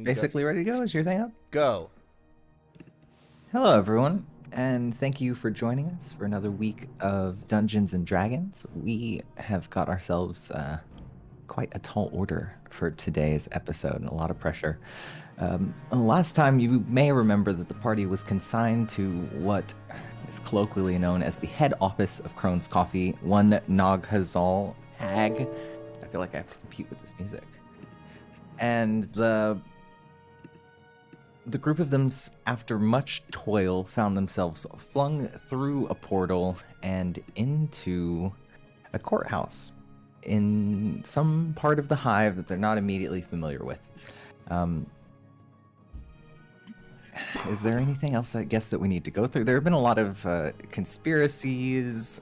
Basically ready to go? Is your thing up? Go. Hello, everyone, and thank you for joining us for another week of Dungeons and Dragons. We have got ourselves quite a tall order for today's episode and a lot of pressure. Last time, you may remember that the party was consigned to what is colloquially known as the head office of Crone's Coffee, one Nog Hazal Hag. I feel like I have to compete with this music. And the group of them, after much toil, found themselves flung through a portal and into a courthouse in some part of the hive that they're not immediately familiar with. Is there anything else, I guess, that we need to go through? There have been a lot of conspiracies.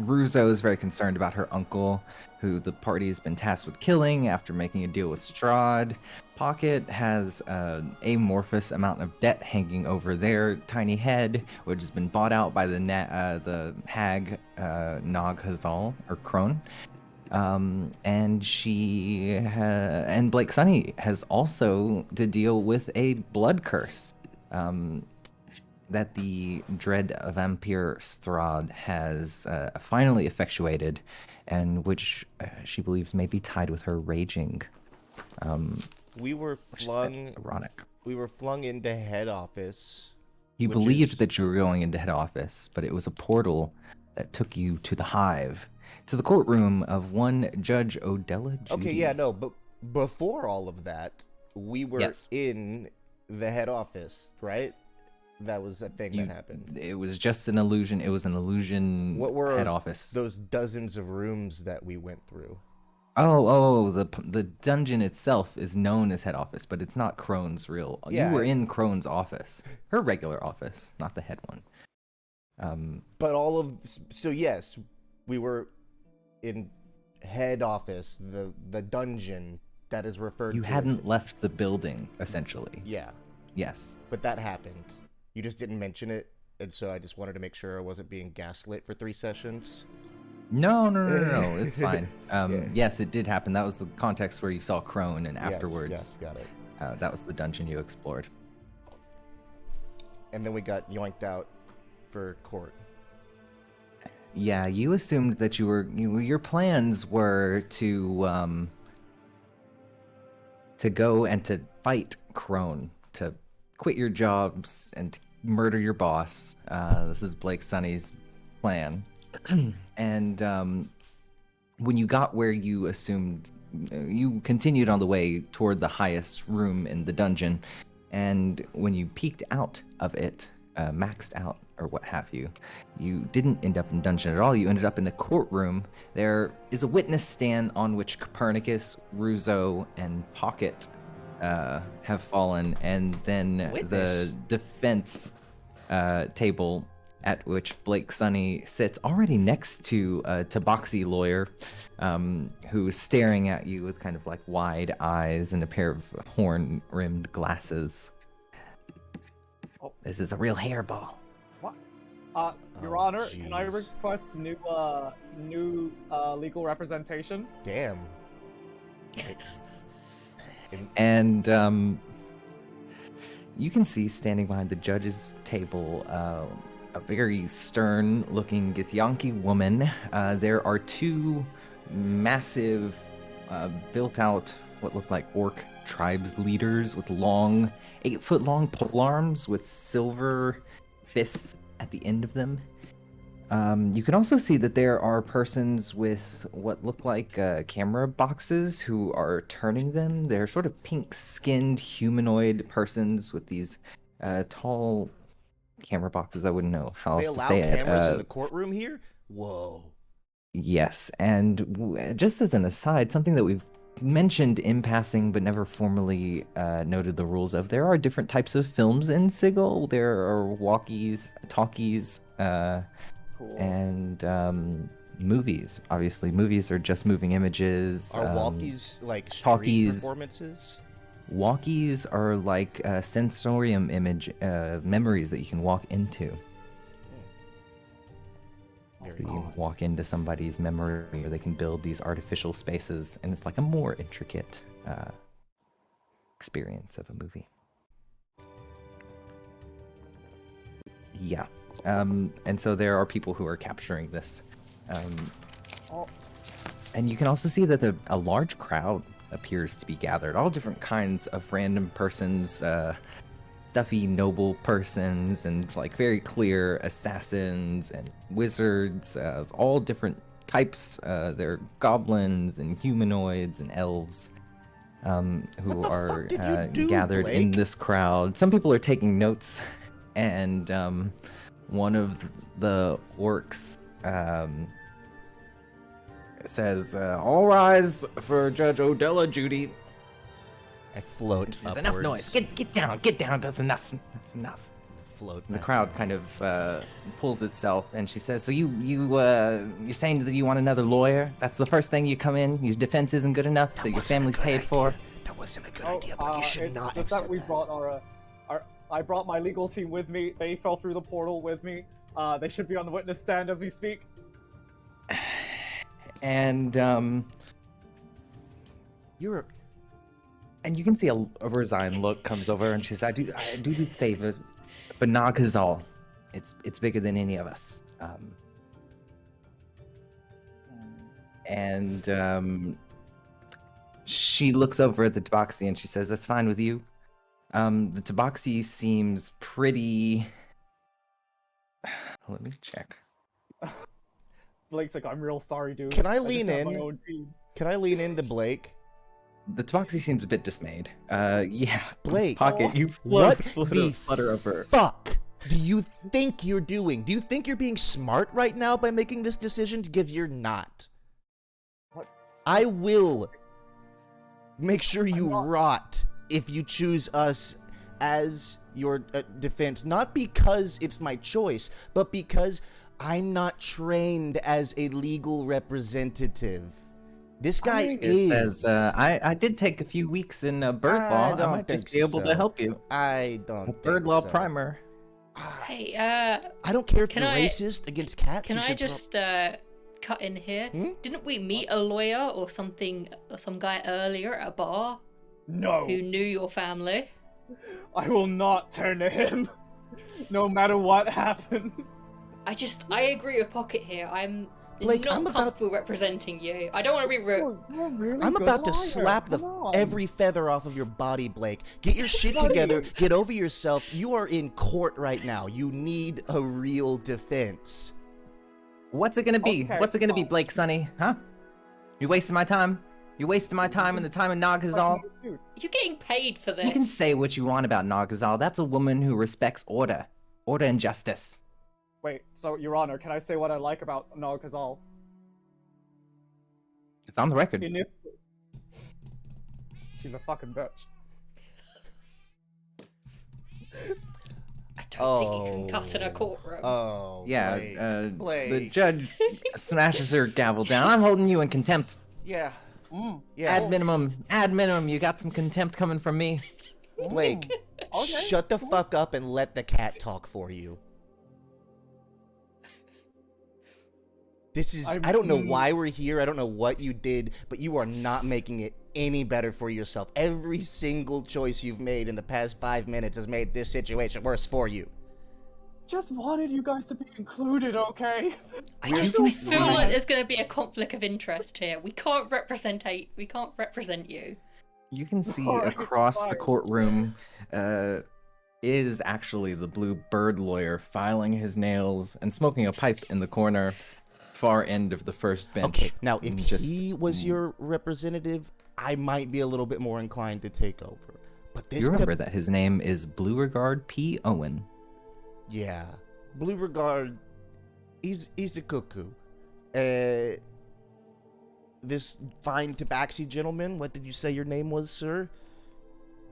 Ruzo is very concerned about her uncle, who the party has been tasked with killing after making a deal with Strahd. Pocket has an amorphous amount of debt hanging over their tiny head, which has been bought out by the hag Nog Hazal, or Crone. And Blake Sunny has also to deal with a blood curse that the dread vampire Strahd has finally effectuated, and which she believes may be tied with her raging. We were flung. Ironic. We were flung into head office. You which believed is- that you were going into head office, but it was a portal that took you to the hive, to the courtroom of one Judge Odella Judy. Okay, yeah, no, but before all of that, we were Yes. in the head office, right? That was a thing that happened. It was just an illusion. It was an illusion. What were head office? those dozens of rooms that we went through? The dungeon itself is known as head office, but it's not Crone's real. Yeah, You were in Crone's office, her regular office, not the head one. But so yes, we were in head office, the dungeon that is referred You to. hadn't left the building, essentially. Yeah, Yes. but that happened. You just didn't mention it, and so I just wanted to make sure I wasn't being gaslit for 3 sessions. No. It's fine. Yeah. Yes, it did happen. That was the context where you saw Crone, and afterwards, Yes, got it. that was the dungeon you explored. And then we got yoinked out for court. Yeah, you assumed that your plans were to go and to fight Crone, to quit your jobs and to murder your boss. This is Blake Sunny's plan. And when you got where you assumed, you continued on the way toward the highest room in the dungeon, and when you peeked out of it, maxed out or what have you, you didn't end up in dungeon at all. You ended up in the courtroom. There is a witness stand on which Copernicus, Ruzo, and Pocket have fallen, and then Witness? the defense table at which Blake Sunny sits already next to a Tabaxi lawyer, who is staring at you with kind of like wide eyes and a pair of horn-rimmed glasses. Oh. This is a real hairball. What? Your Oh, Honor, can I jeez. request new legal representation? Damn. And you can see standing behind the judge's table a very stern-looking Githyanki woman. There are 2 massive, built-out, what look like orc tribes leaders with long, 8-foot-long polearms with silver fists at the end of them. You can also see that there are persons with what look like camera boxes who are turning them. They're sort of pink-skinned humanoid persons with these tall camera boxes. I wouldn't know how They else to allow say it. cameras in the courtroom here? Whoa. Yes, and just as an aside, something that we've mentioned in passing but never formally noted the rules of, there are different types of films in Sigil. There are walkies, talkies, Cool. and movies. Obviously, movies are just moving images. Are walkies like street talkies- performances? Walkies are like sensorium image memories that you can walk into. Very So you cool. can walk into somebody's memory, or they can build these artificial spaces, and it's like a more intricate experience of a movie. Yeah. And so there are people who are capturing this. Oh, And you can also see that a large crowd appears to be gathered. All different kinds of random persons, stuffy noble persons, and like very clear assassins and wizards of all different types. They're goblins and humanoids and elves who the are fuck did you do, gathered in Blake? this crowd. Some people are taking notes, and one of the orcs says, "All rise for Judge Odella Judy." I float This is upwards. enough noise. Get down. That's enough. That's enough. Float. And the back crowd down. kind of pulls itself, and she says, "So you're saying that you want another lawyer? That's the first thing you come in. Your defense isn't good enough that your family's paid for." That wasn't a good oh, idea, but you should it's not just have that said we that. brought our I brought my legal team with me. They fell through the portal with me. They should be on the witness stand as we speak. And You're and you can see a resigned look comes over, and she says, I do these favors, but Nagazal, it's bigger than any of us." And she looks over at the Tabaxi and she says, "That's fine with you." The Tabaxi seems pretty. Let me check. Blake's like, I'm real sorry, dude. Can I just lean have my in? own team. Can I lean into Blake? The Tabaxi seems a bit dismayed. Yeah, Blake, Pocket, you What the flutter over. fuck do you think you're doing? Do you think you're being smart right now by making this decision? Because you're not. What? I will make sure you not- rot if you choose us as your defense. Not because it's my choice, but because I'm not trained as a legal representative. This guy It is. says, I did take a few weeks in bird law. I don't might just think be able to so. help you. I don't A think bird law so. primer. Hey, I don't care if Can you're I- racist against cats. can you I should just cut in here? Hmm? Didn't we meet a lawyer or something, or some guy earlier at a bar No, who knew your family? I will not turn to him, no matter what happens. I agree with Pocket here. I'm Blake, not I'm about- comfortable representing you. I don't want to be rude. You're a really I'm good about to liar. slap Come on. every feather off of your body, Blake. Get your shit Buddy. together. Get over yourself. You are in court right now. You need a real defense. What's it gonna be? Okay, What's it gonna be, fine. Blake Sonny? Huh? You wasting my time? You wasting my time and the time of Nagazal? Dude, You're getting paid for this. You can say what you want about Nagazal. That's a woman who respects order. Order and justice. wait, so Your Honor, can I say what I like about Nagazal? It's on the record. She's a fucking bitch. I don't think you can cuss in a courtroom. Oh, Yeah, Blake. the Blake. judge smashes her gavel down. I'm holding you in contempt. Yeah. Mm. Yeah. Ad minimum, you got some contempt coming from me. Blake, Okay, shut the fuck up and let the cat talk for you. This is, I don't know why we're here. I don't know what you did, but you are not making it any better for yourself. Every single choice you've made in the past 5 minutes has made this situation worse for you. Just wanted you guys to be included, okay? I just can feel see- like there's going to be a conflict of interest here. We can't represent you. You can see Alright, across the fine. courtroom is actually the blue bird lawyer filing his nails and smoking a pipe in the corner, far end of the first bench. Okay, now if Just- he was your representative, I might be a little bit more inclined to take over. But this You remember guy- that his name is Beauregard P. Owen. Yeah. Blue Regard, he's a cuckoo. This fine tabaxi gentleman, what did you say your name was, sir?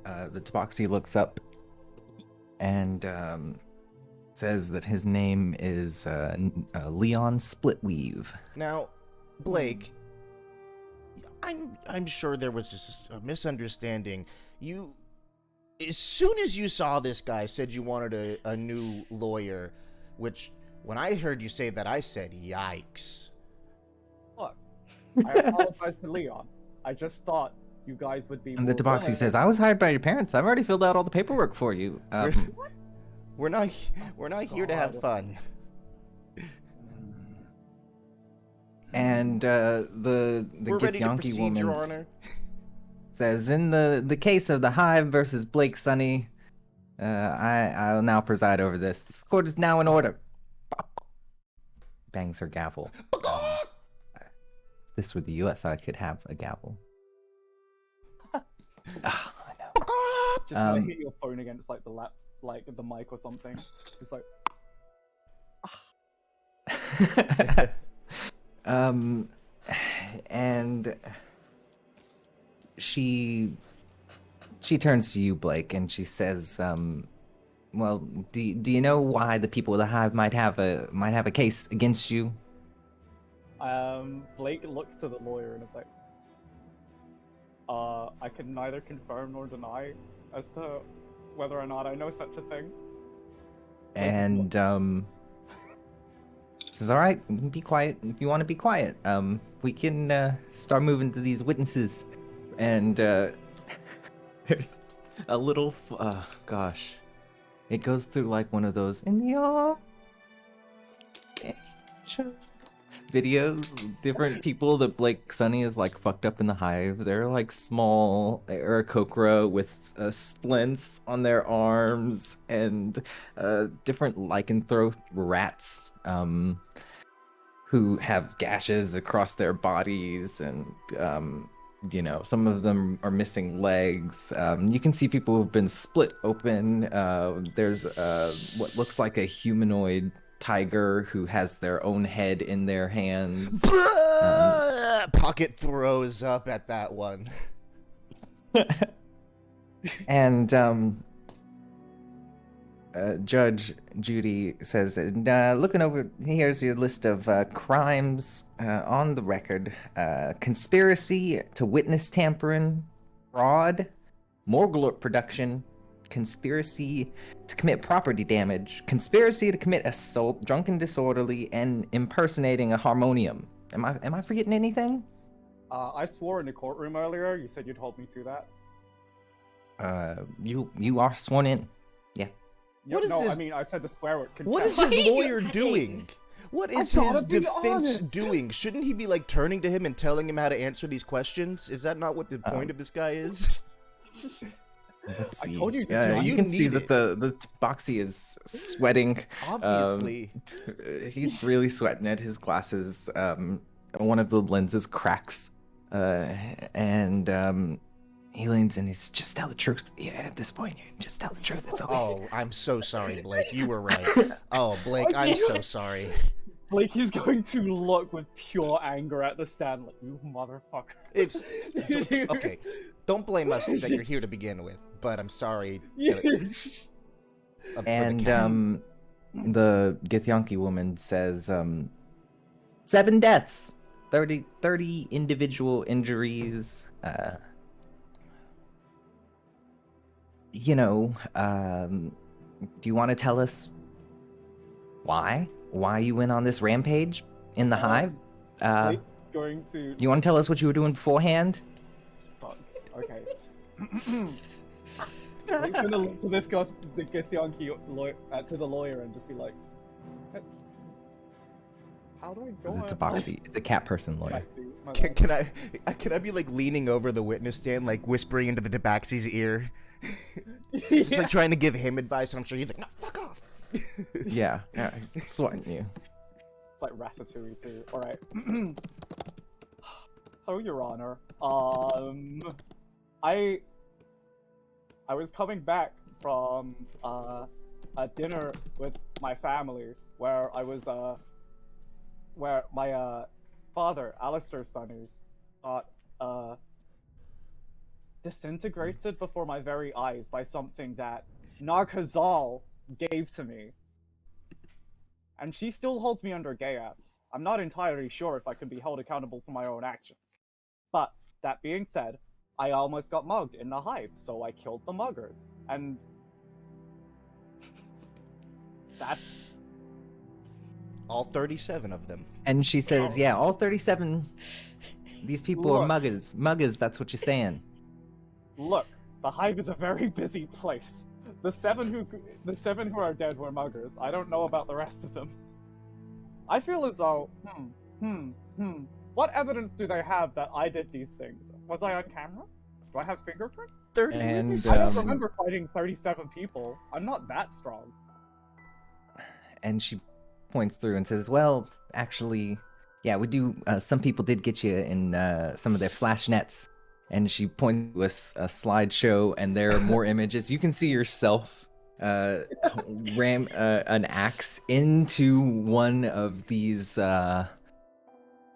The Tabaxi looks up and says that his name is Leon Splitweave. Now, Blake, I'm sure there was just a misunderstanding. You, as soon as you saw this guy, said you wanted a new lawyer, which when I heard you say that, I said, yikes. Look, I apologize to Leon. I just thought you guys would be And the more Tabaxi willing. says, "I was hired by your parents. I've already filled out all the paperwork for you." We're not here to have God. fun. And the We're ready to Githyanki proceed, Your woman Honor. says, "In the case of the Hive versus Blake Sunny, I'll now preside over this. This court is now in order." Bangs her gavel. This with the U.S. I could have a gavel. Ah, I know. Just gonna hit your phone against like the mic or something. It's like And she turns to you, Blake, and she says, "Well, do you know why the people of the Hive might have a case against you?" Blake looks to the lawyer and it's like, I can neither confirm nor deny as to whether or not I know such a thing. And says, "All right, you can be quiet if you want to be quiet. We can start moving to these witnesses." And there's a little, gosh, it goes through like one of those in the videos. Different people that Blake Sunny is like fucked up in the Hive. They're like small Aarakocra with splints on their arms and different lycanthrope rats who have gashes across their bodies, and some of them are missing legs. You can see people who've been split open. There's what looks like a humanoid tiger who has their own head in their hands. Pocket throws up at that one. And Judge Judy says, "Looking over, here's your list of crimes on the record. Conspiracy to witness tampering, fraud, Morgulort production, conspiracy to commit property damage, conspiracy to commit assault, drunken disorderly, and impersonating a harmonium. Am I forgetting anything?" I swore in the courtroom earlier. You said you'd hold me to that. You are sworn in. Yeah. What is no, this? I mean, I said the swear word. What is Contempt. his Why are you lawyer acting? doing? What is gotta his be defense honest. doing? Shouldn't he be like turning to him and telling him how to answer these questions? Is that not what the point of this guy is? Let's I see. told you to Yeah, do you it. can You see need that the Tabaxi is sweating. Obviously. He's really sweating it. His glasses, one of the lenses cracks, and he leans and he's, "Just tell the truth. Yeah, at this point, you just tell the truth. It's okay." Oh, I'm so sorry, Blake. You were right. Oh, Blake, I'm so sorry. Blake is going to look with pure anger at the stand, like, "You motherfucker." It's okay. Don't blame us that you're here to begin with, but I'm sorry. And the Githyanki woman says, 7 deaths, 30 individual injuries. Do you want to tell us why you went on this rampage in the Hive? Blake's going to. You want to tell us what you were doing beforehand? Fuck. Okay. Blake's gonna look to this guy, the Githyanki to the lawyer, and just be like, "How do I go The on?" Tabaxi. It's a cat person lawyer. My bad. Can I be like leaning over the witness stand, like whispering into the Tabaxi's ear, just like trying to give him advice? And I'm sure he's like, "No, fuck off." Yeah, he's sweating you. It's like Ratatouille too. All right. So, Your Honor, I was coming back from a dinner with my family where I was where my father, Alistair Sunny, got disintegrated before my very eyes by something that Narkazal gave to me. And she still holds me under Gaius. I'm not entirely sure if I can be held accountable for my own actions. But, that being said, I almost got mugged in the Hive, so I killed the muggers. And that's... All 37 of them. And she says, "Yeah, all 37. These people are Look. muggers. Muggers. That's what you're saying." Look, the Hive is a very busy place. The seven who are dead were muggers. I don't know about the rest of them. I feel as though, what evidence do they have that I did these things? Was I on camera? Do I have fingerprints? 30 And, witnesses? I don't remember fighting 37 people. I'm not that strong. And she points through and says, well, actually, yeah, we do. Some people did get you in some of their flash nets. And she points to a slideshow, and there are more images. You can see yourself ram an axe into one of these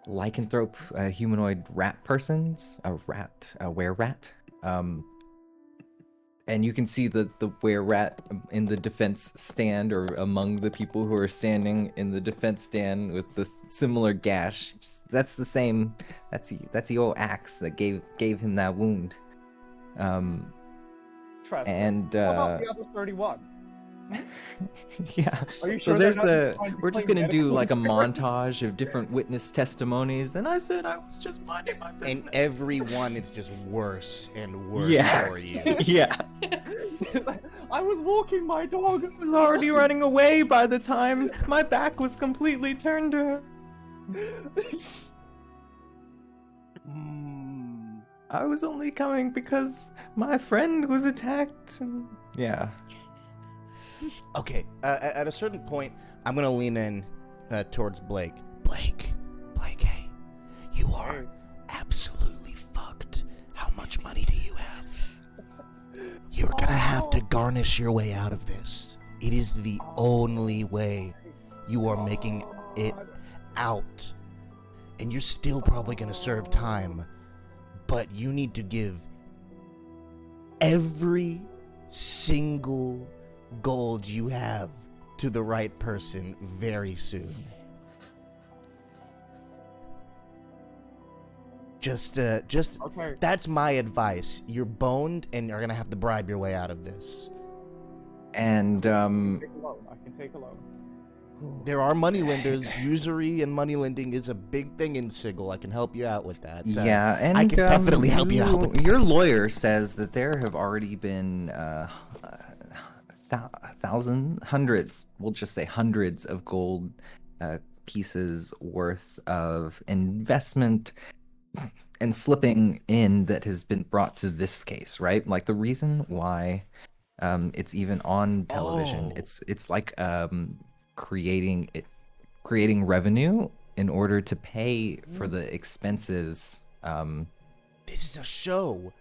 lycanthrope humanoid rat persons, a were-rat. And you can see the were-rat in the defense stand, or among the people who are standing in the defense stand with the similar gash. That's the same. That's the old axe that gave him that wound. Trust. And What about the other 31? yeah. Are you So sure there's they're not trying to we're just claim gonna do medical like a insurance? montage of different witness testimonies, and I said I was just minding my business. And every one is just worse and worse Yeah. for you. Yeah. I was walking my dog. I was already running away by the time my back was completely turned to her. I was only coming because my friend was attacked. And... yeah. Okay, at a certain point, I'm gonna lean in towards Blake. Blake, hey, you are absolutely fucked. How much money do you have? You're gonna have to garnish your way out of this. It is the only way you are making it out. And you're still probably gonna serve time, but you need to give every single gold you have to the right person very soon. Just Okay. that's my advice. You're boned and are gonna have to bribe your way out of this. And Take a loan. I can take a loan. There are moneylenders. Usury and moneylending is a big thing in Sigil. I can help you out with that. yeah, and I can definitely help you out with that. Your lawyer says that there have already been hundreds, we'll just say hundreds of gold pieces worth of investment and slipping in that has been brought to this case, right? Like the reason why it's even on television, Oh. it's like creating revenue in order to pay for the expenses. This is a show.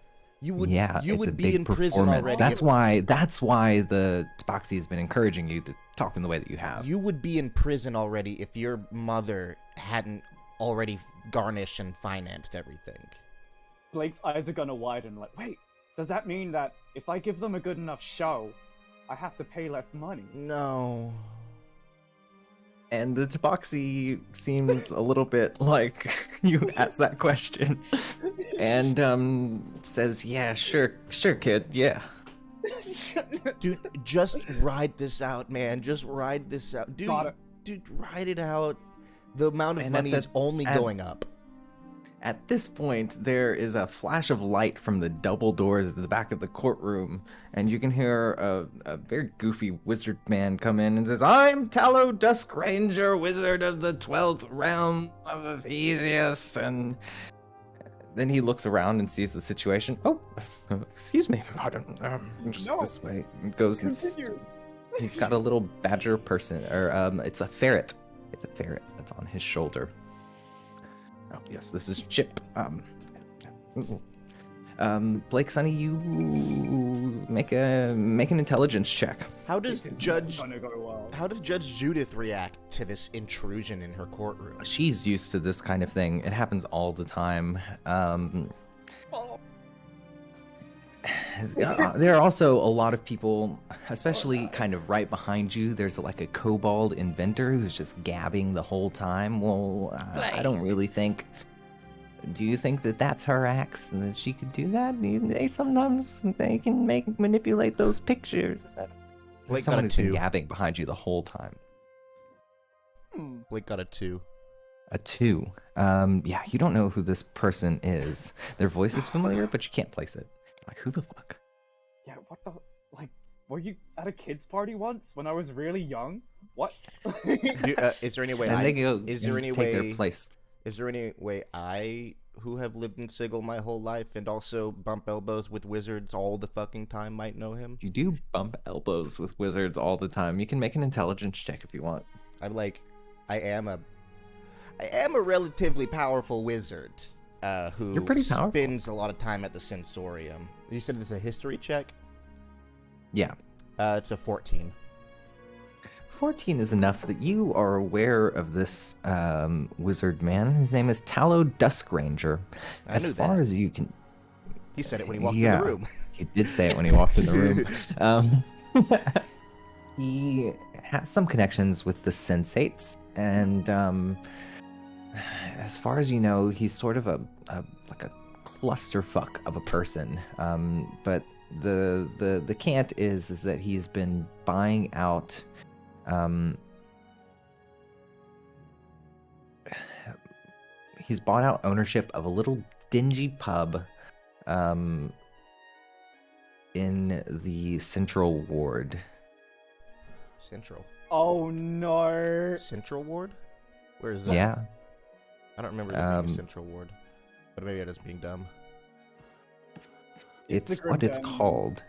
You would Yeah, you it's a would be big in prison performance. already. That's why the Tabaxi has been encouraging you to talk in the way that you have. You would be in prison already if your mother hadn't already garnished and financed everything. Blake's eyes are gonna widen. Like, wait, does that mean that if I give them a good enough show, I have to pay less money? No. And the Tabaxi seems a little bit like you asked that question, and says, "Yeah, sure, kid, yeah." Dude, just ride this out, man. Just ride this out. Dude, Got it. dude, ride it out. The amount of And money that's is only going up. At this point, there is a flash of light from the double doors at the back of the courtroom, and you can hear a very goofy wizard man come in and says, "I'm Tallow Dusk Ranger, wizard of the 12th realm of Ephesius." And then he looks around and sees the situation. "Oh, excuse me, pardon. Just No. this way." And goes and Continue. he's got a little badger person, or it's a ferret. It's a ferret that's on his shoulder. Oh yes, this is Chip. Blake, Sonny, you make an intelligence check. How does This is Judge not gonna go well. How does Judge Judith react to this intrusion in her courtroom? She's used to this kind of thing. It happens all the time. There are also a lot of people, especially kind of right behind you. There's like a kobold inventor who's just gabbing the whole time. Well, I don't really think. Do you think that that's her axe and that she could do that? They sometimes they can manipulate those pictures. Blake got Someone a who's been 2. gabbing behind you the whole time. Blake got a 2. A 2. Yeah, you don't know who this person is. Their voice is familiar, but you can't place it. Like, who the fuck? Yeah, what the like? Were you at a kids' party once when I was really young? What? Is there any way And they go is there and any take their way place. is there any way I, who have lived in Sigil my whole life and also bump elbows with wizards all the fucking time, might know him? You do bump elbows with wizards all the time. You can make an intelligence check if you want. I'm like, I am a relatively powerful wizard who You're pretty powerful. spends a lot of time at the sensorium. You said it's a history check? Yeah. It's a 14. 14 is enough that you are aware of this wizard man. His name is Tallow Duskranger. I As knew far that. as you can... He said it when he walked in Yeah. the room. He did say it when he walked in the room. He has some connections with the Sensates, and as far as you know, he's sort of a clusterfuck of a person. But the cant is that he's been buying out. He's bought out ownership of a little dingy pub in the Central Ward. Central. Oh no! Central Ward? Where is that? Yeah. I don't remember there being a Central Ward. But maybe I'm just being dumb. It's the what Grim it's Journeyman. called.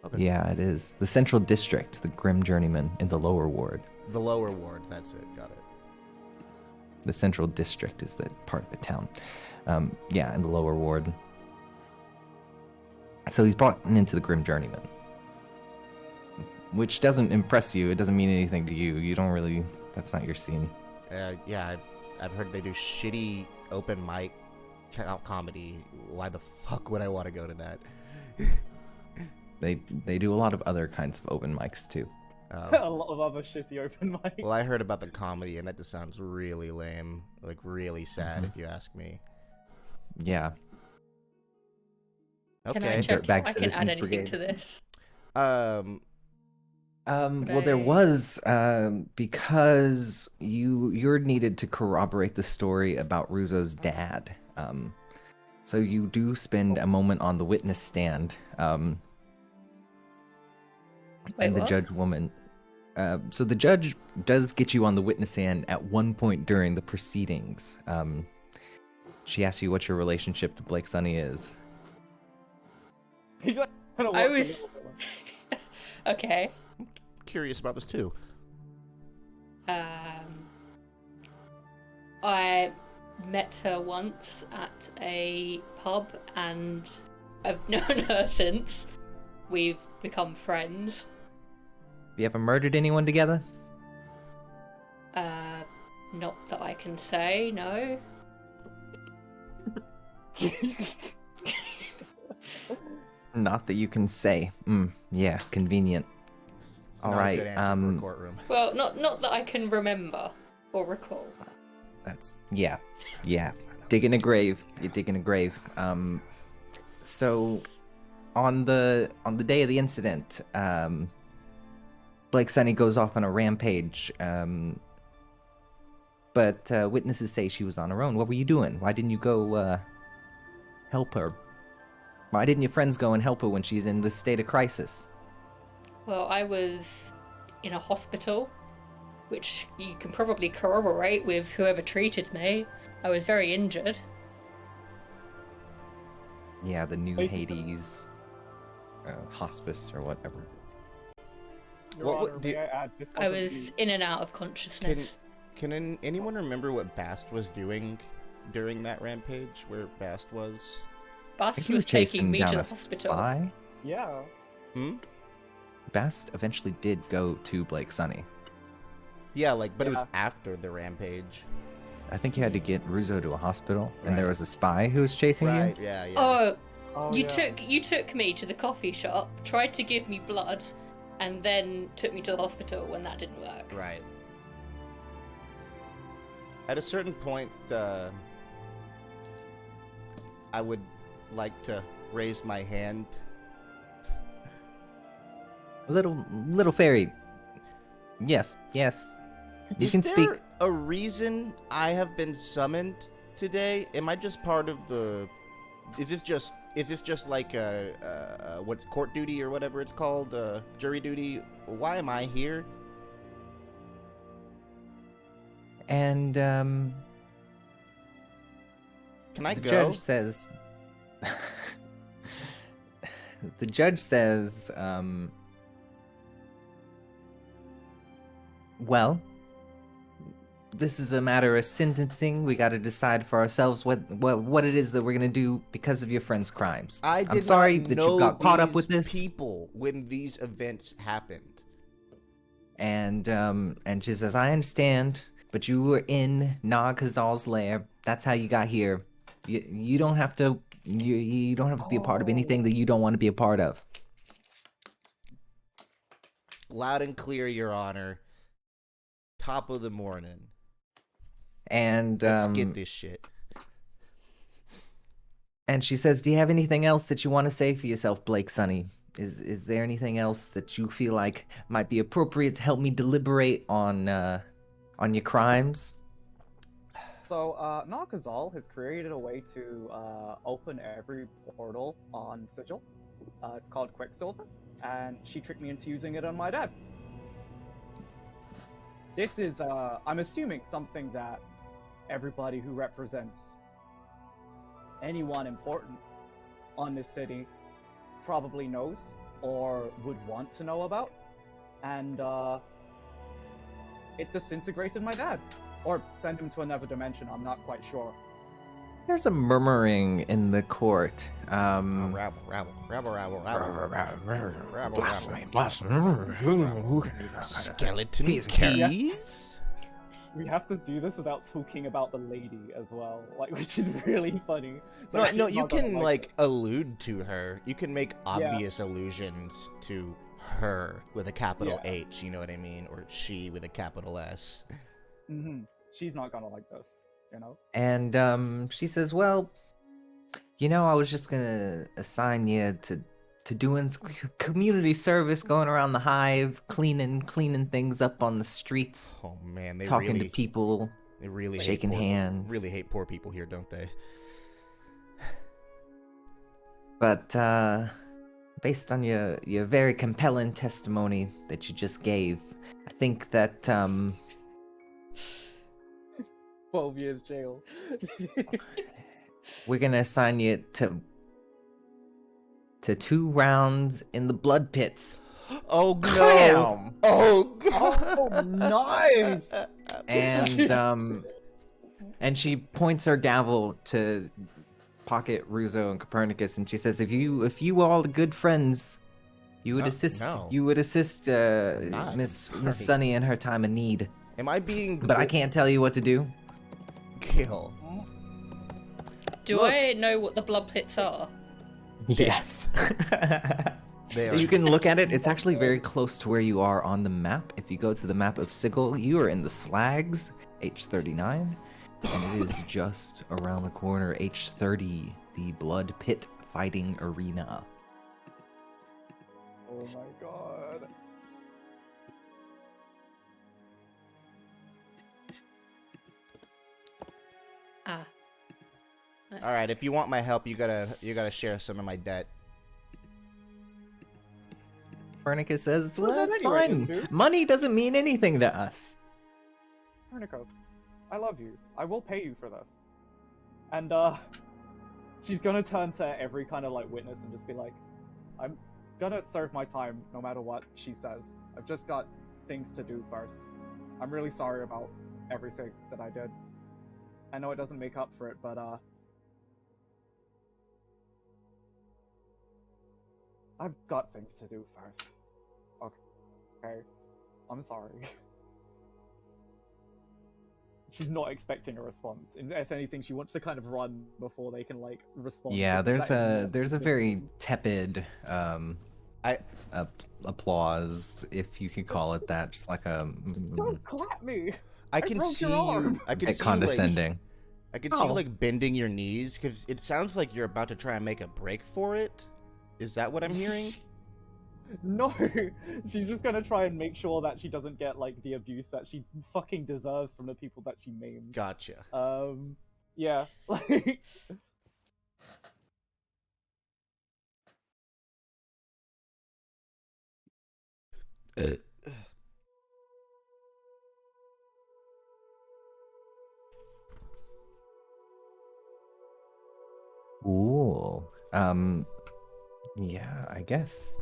Okay. Yeah, it is. The Central District, the Grim Journeyman in the Lower Ward. The lower ward, that's it. Got it. The Central District is the part of the town. Yeah, in the Lower Ward. So he's brought into the Grim Journeyman. Which doesn't impress you. It doesn't mean anything to you. You don't really... That's not your scene. Yeah, I've heard they do shitty open mic comedy. Why the fuck would I want to go to that? They do a lot of other kinds of open mics, too. A lot of other shitty open mics. Well, I heard about the comedy, and that just sounds really lame. Like, really sad, if you ask me. Yeah. Can I Okay. check if Dirtbag I can add Citizens anything Brigade. to this? Well, there was because you're needed to corroborate the story about Ruzo's dad. So you do spend a moment on the witness stand. Wait, And the what? judge woman. So the judge does get you on the witness stand at one point during the proceedings. She asks you what your relationship to Blake Sunny is. He's like, kinda I watching was- it. Okay. Curious about this, too. I met her once at a pub and I've known her since. We've become friends. Have you ever murdered anyone together? Not that I can say, no. Not that you can say. Yeah, convenient. It's All not a right, good answer for a courtroom. Well, not that I can remember or recall. That's yeah. Digging a grave. You're digging a grave. So on the day of the incident, Blake Sunny goes off on a rampage. But witnesses say she was on her own. What were you doing? Why didn't you go help her? Why didn't your friends go and help her when she's in this state of crisis? Well, I was in a hospital, which you can probably corroborate with whoever treated me. I was very injured. Yeah, the New Wait. Hades hospice or whatever. Your What- Honor, do may you- I add, this I wasn't was me. in and out of consciousness. Can anyone remember what Bast was doing during that rampage, where Bast was? I Bast think he was was taking chasing me to down the a hospital. spy. Yeah. Bast eventually did go to Blake Sunny. Yeah, but it was Yeah. after the rampage. I think you had to get Ruzo to a hospital, and there Right. was a spy who was chasing Right, you. yeah. Oh, Oh, you yeah. took me to the coffee shop, tried to give me blood, and then took me to the hospital when that didn't work. Right. At a certain point, I would like to raise my hand. Little fairy. Yes. You Is can there speak. a reason I have been summoned today? Am I just part of the... Is this just is this just like what's court duty or whatever it's called, jury duty? Why am I here? And Can I the go? judge says. The judge says, well, this is a matter of sentencing. We got to decide for ourselves what it is that we're gonna do because of your friend's crimes. I did I'm sorry not that know you got caught up with these this. people when these events happened. And she says, I understand, but you were in Nog Hazal's lair. That's how you got here. You don't have to. You don't have to be a part of anything that you don't want to be a part of. Loud and clear, Your Honor. Top of the morning. And Let's get this shit. And she says, do you have anything else that you want to say for yourself, Blake Sonny? Is there anything else that you feel like might be appropriate to help me deliberate on your crimes? So, Nakazal has created a way to open every portal on Sigil. It's called Quicksilver, and she tricked me into using it on my dad. This is, I'm assuming, something that everybody who represents anyone important on this city probably knows or would want to know about. And, it disintegrated my dad. Or send him to another dimension, I'm not quite sure. There's a murmuring in the court. Rabble. Blasphemy. Skeleton Please, keys? We have to do this without talking about the lady as well, like, which is really funny. So No, she's you not gonna can, like allude to her. You can make obvious allusions to her with a capital Yeah. H, you know what I mean? Or she with a capital S. She's not gonna like this, you know? And she says, well, I was just gonna assign you to doing community service, going around the hive, cleaning things up on the streets, Oh man, they talking really to people, they really shaking hate poor, hands. really hate poor people here, don't they? But based on your very compelling testimony that you just gave, I think that 12 years jail. we're gonna assign you to 2 rounds in the blood pits. Oh no! Clam! Oh god! Oh, nice! And she points her gavel to Pocket, Ruzo, and Copernicus, and she says, "If you were all the good friends, you would assist. no. You would assist not, Miss I'm sorry. Sunny in her time of need. Am I being? But I can't tell you what to do." Kill. Do Look. I know what the blood pits are? Yes. There. You can look at it. It's actually very close to where you are on the map. If you go to the map of Sigil, you are in the Slags, H39, and it is just around the corner, H30, the Blood Pit Fighting Arena. Oh my god. Ah. All right, if you want my help, you gotta share some of my debt. Copernicus says, Well, well, that's anyway, fine. dude. Money doesn't mean anything to us. Copernicus, I love you. I will pay you for this. And, she's gonna turn to every kind of, like, witness and just be like, I'm gonna serve my time no matter what she says. I've just got things to do first. I'm really sorry about everything that I did. I know it doesn't make up for it, but, I've got things to do first. Okay. I'm sorry. She's not expecting a response. If anything, she wants to kind of run before they can, like, respond. Yeah, because that is there's a not very good. tepid applause, if you could call it that, just like a Don't clap me! I can broke see your you. arm. I can bit see condescending. I can see you Oh. like bending your knees because it sounds like you're about to try and make a break for it. Is that what I'm hearing? No! She's just gonna try and make sure that she doesn't get, like, the abuse that she fucking deserves from the people that she maimed. Gotcha. Yeah. Like... Cool. Yeah, I guess.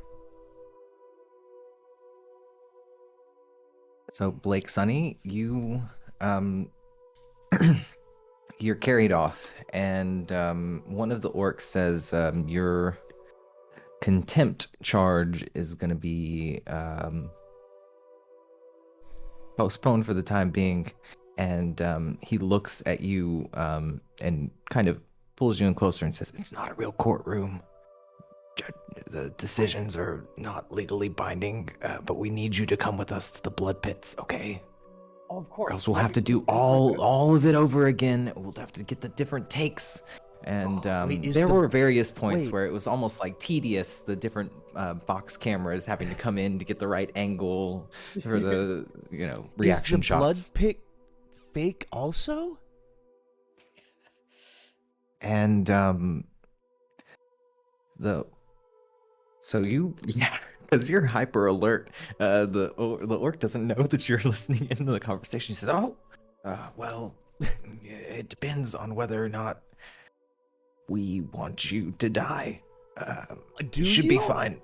So Blake Sunny, you um you're carried off, and one of the orcs says your contempt charge is going to be postponed for the time being, and he looks at you and kind of pulls you in closer and says, "It's not a real courtroom. The decisions are not legally binding, but we need you to come with us to the blood pits, okay? Oh, of Or course. else we'll have to Right, do we're good. all of it over again. We'll have to get the different takes." And Wait, is there the- were various points wait. where it was almost like tedious, the different box cameras having to come in to get the right angle for the, reaction Is the blood shots. pit fake also? And the so you yeah, because you're hyper alert. The orc doesn't know that you're listening into the conversation. He says, "Oh, well, it depends on whether or not we want you to die. Do Should you? be fine.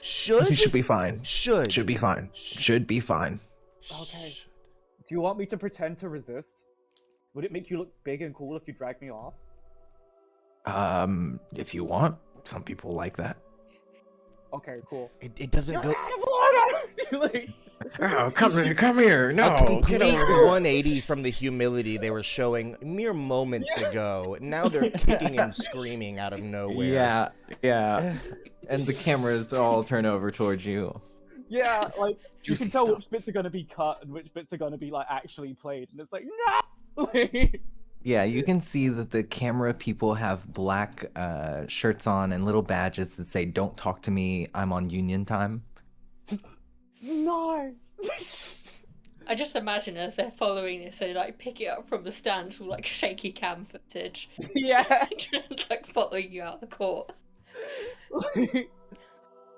Should? Should be fine. Should. Should be fine. Should be fine. Okay. Do you want me to pretend to resist? Would it make you look big and cool if you drag me off? If you want, some people like that. Okay, cool. It doesn't go. Out of order! Like, Oh, come here. No, A get complete over here. 180 from the humility they were showing mere moments ago. Now they're kicking and screaming out of nowhere. Yeah. And the cameras all turn over towards you. yeah, like you Juicy can tell stuff. which bits are gonna be cut and which bits are gonna be like actually played, and it's like no. Like, Yeah, you can see that the camera people have black shirts on and little badges that say, "Don't talk to me, I'm on union time." nice. I just imagine as they're following this, they like pick it up from the stands with like shaky cam footage, yeah. and like following you out the court.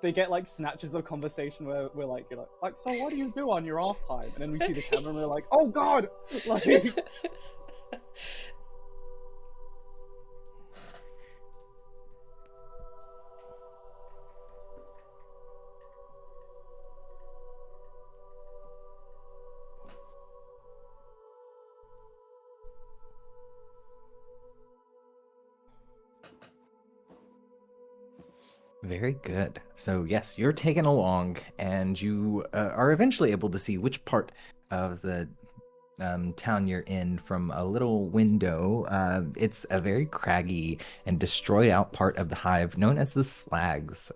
They get like snatches of conversation where we're like, you're like, so what do you do on your off time? And then we see the camera and we're like, oh god, like. Very good. So yes, you're taken along, and you are eventually able to see which part of the town you're in from a little window. It's a very craggy and destroyed out part of the hive known as the Slags.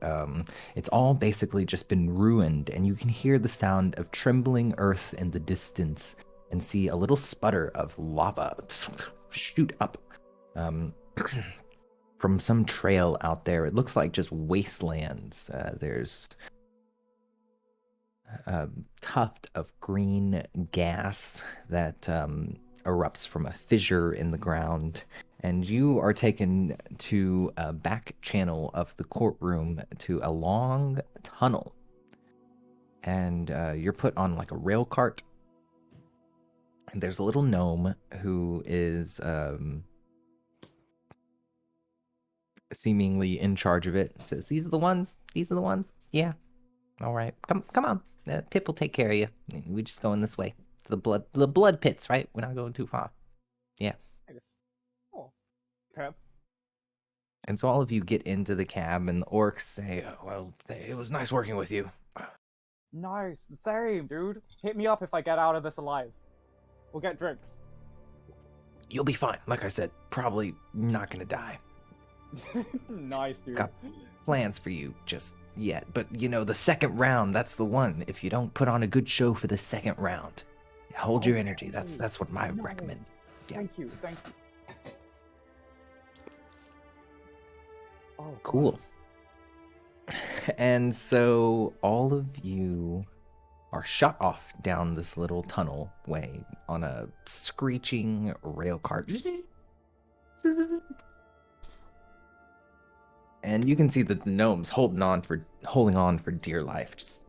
It's all basically just been ruined, and you can hear the sound of trembling earth in the distance and see a little sputter of lava shoot up. From some trail out there. It looks like just wastelands. There's a tuft of green gas that erupts from a fissure in the ground. And you are taken to a back channel of the courtroom to a long tunnel. And you're put on like a rail cart. And there's a little gnome who is seemingly in charge of it. Says, "These are the ones. These are the ones. Yeah. All right. Come on. Pip will take care of you. We just going this way. The blood pits, right? We're not going too far. Yeah." Nice. Oh, okay. And so all of you get into the cab, and the orcs say, "Oh, well, it was nice working with you." Nice, same, dude. Hit me up if I get out of this alive. We'll get drinks. You'll be fine. Like I said, probably not gonna die. Nice, dude. Got plans for you just yet. But, the second round, that's the one. If you don't put on a good show for the second round, hold your energy. That's what I Nice. recommend. Yeah. Thank you. Oh, Cool. And so all of you are shot off down this little tunnel way on a screeching rail cart. And you can see that the gnome's holding on for dear life, just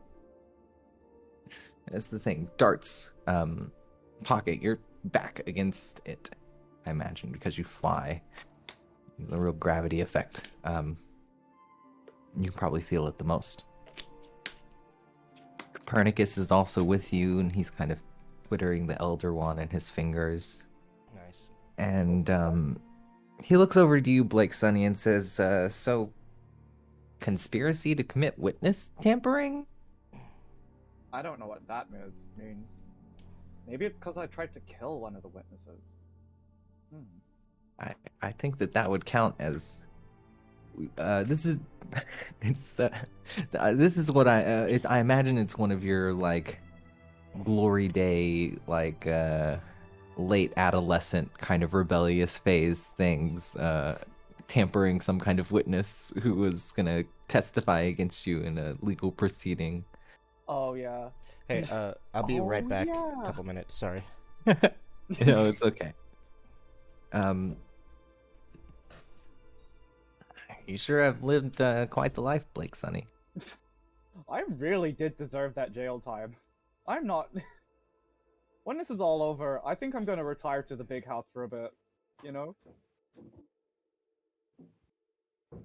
as the thing darts pocket your back against it, I imagine, because you fly. There's a real gravity effect. You probably feel it the most. Copernicus is also with you, and he's kind of twiddling the Elder Wand in his fingers. Nice. And he looks over to you, Blake Sunny, and says, so, conspiracy to commit witness tampering? I don't know what that means. Maybe it's because I tried to kill one of the witnesses. I think that would count as this is this is what I imagine it's one of your like glory day like late adolescent kind of rebellious phase things, tampering some kind of witness who was gonna testify against you in a legal proceeding. Oh yeah. Hey, I'll be right back. Yeah. A couple minutes. Sorry. No, it's okay. You sure have lived quite the life, Blake Sunny. I really did deserve that jail time. I'm not. When this is all over, I think I'm gonna retire to the big house for a bit. You know?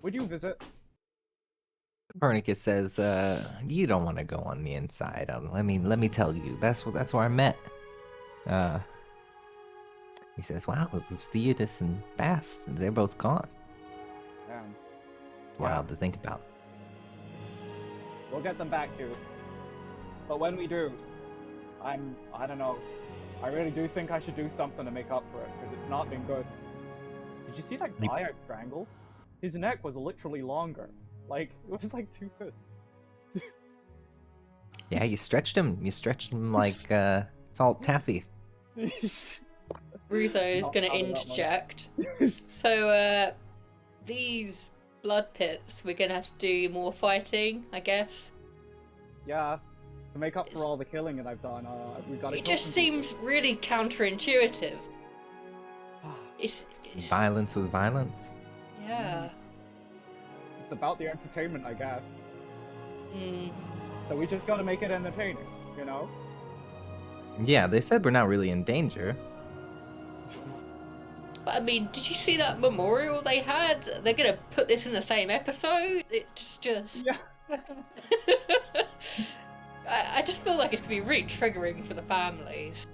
Would you visit? Copernicus says, you don't want to go on the inside. Let me tell you, that's where I met. He says, wow, it was Theodos and Bast, and they're both gone. Damn. Wild to think about. We'll get them back, dude. But when we do, I don't know. I really do think I should do something to make up for it, because it's not been good. Did you see that guy I strangled? His neck was literally longer. Like, it was like 2 fists. Yeah, you stretched him. You stretched him like salt taffy. Ruzo is Not going to proud of that interject. So, these blood pits, we're going to have to do more fighting, I guess. Yeah. To make up for all the killing that I've done, we've got to It just seems really counterintuitive. It's Violence with violence. yeah. It's about the entertainment, I guess. Mm. So we just gotta make it entertaining, you know? Yeah, they said we're not really in danger. But I mean, did you see that memorial they had? They're gonna put this in the same episode? It's just... Yeah. I just feel like it's gonna be really triggering for the families.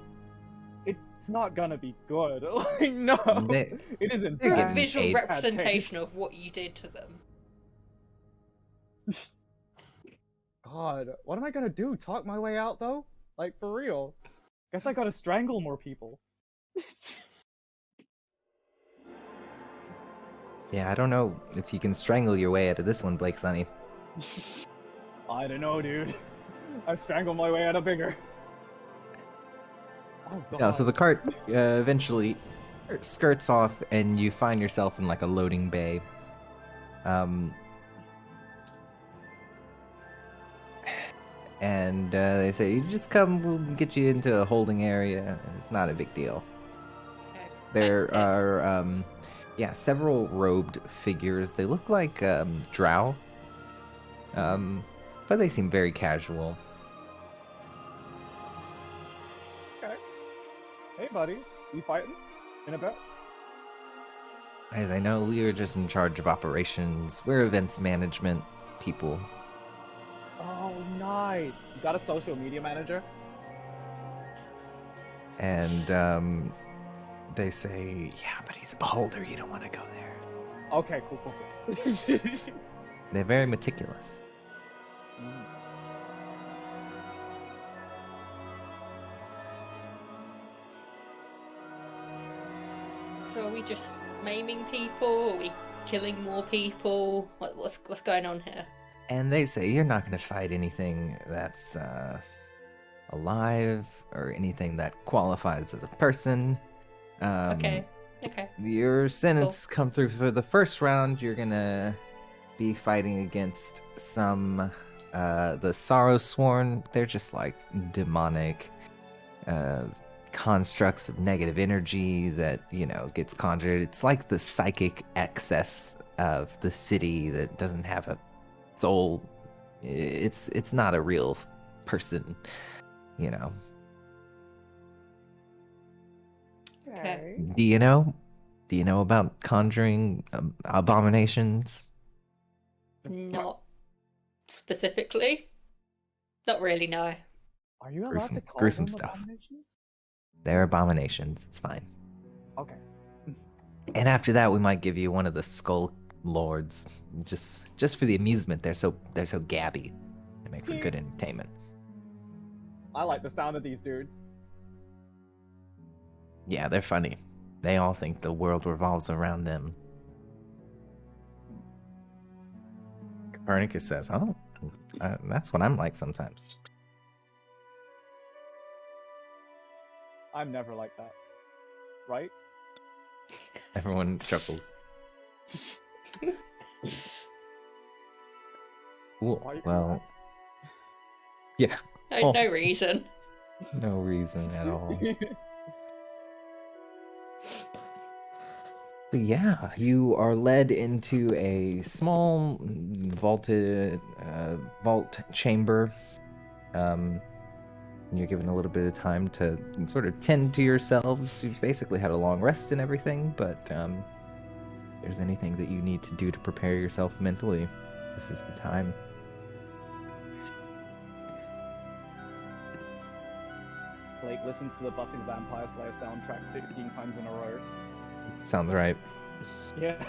It's not gonna be good. Like, no. It isn't. they're A getting visual paid. representation of what you did to them. God, what am I gonna do? Talk my way out, though? Like, for real? Guess I gotta strangle more people. Yeah, I don't know if you can strangle your way out of this one, Blake Sunny. I don't know, dude. I've strangled my way out of bigger. Oh, God. Yeah, so the cart eventually skirts off, and you find yourself in like a loading bay. And they say, you just come, we'll get you into a holding area. It's not a big deal. Okay. There That's are, several robed figures. They look like drow, but they seem very casual. Okay. Hey, buddies. You fighting? In a bit? As I know, we are just in charge of operations. We're events management people. Oh, nice. You got a social media manager? And they say, yeah, but he's a beholder. You don't want to go there. Okay, cool. They're very meticulous. So are we just maiming people? Are we killing more people? What's going on here? And they say, you're not going to fight anything that's alive or anything that qualifies as a person. Okay. Your sentence come through for the first round. You're going to be fighting against some, the Sorrow Sworn. They're just like demonic constructs of negative energy that, gets conjured. It's like the psychic excess of the city that doesn't have a soul. It's not a real person. you know. Okay. Do you know? Do you know about conjuring abominations? Not specifically. Not really, no. Are you allowed Gruesome, to call gruesome them stuff. abominations? They're abominations. It's fine. Okay. And after that, we might give you one of the skull lords, just for the amusement. They're so gabby. They make for good entertainment. I like the sound of these dudes. Yeah, they're funny. They all think the world revolves around them. Copernicus says, "Oh, that's what I'm like sometimes." I'm never like that. Right? Everyone chuckles. Cool. Why are you Well, yeah, No, Oh. no reason. no reason at all. So yeah, you are led into a small vaulted vault chamber. You're given a little bit of time to sort of tend to yourselves. You've basically had a long rest and everything, but if there's anything that you need to do to prepare yourself mentally, this is the time. Blake listens to the Buffy the Vampire Slayer soundtrack 16 times in a row. Sounds right. Yeah.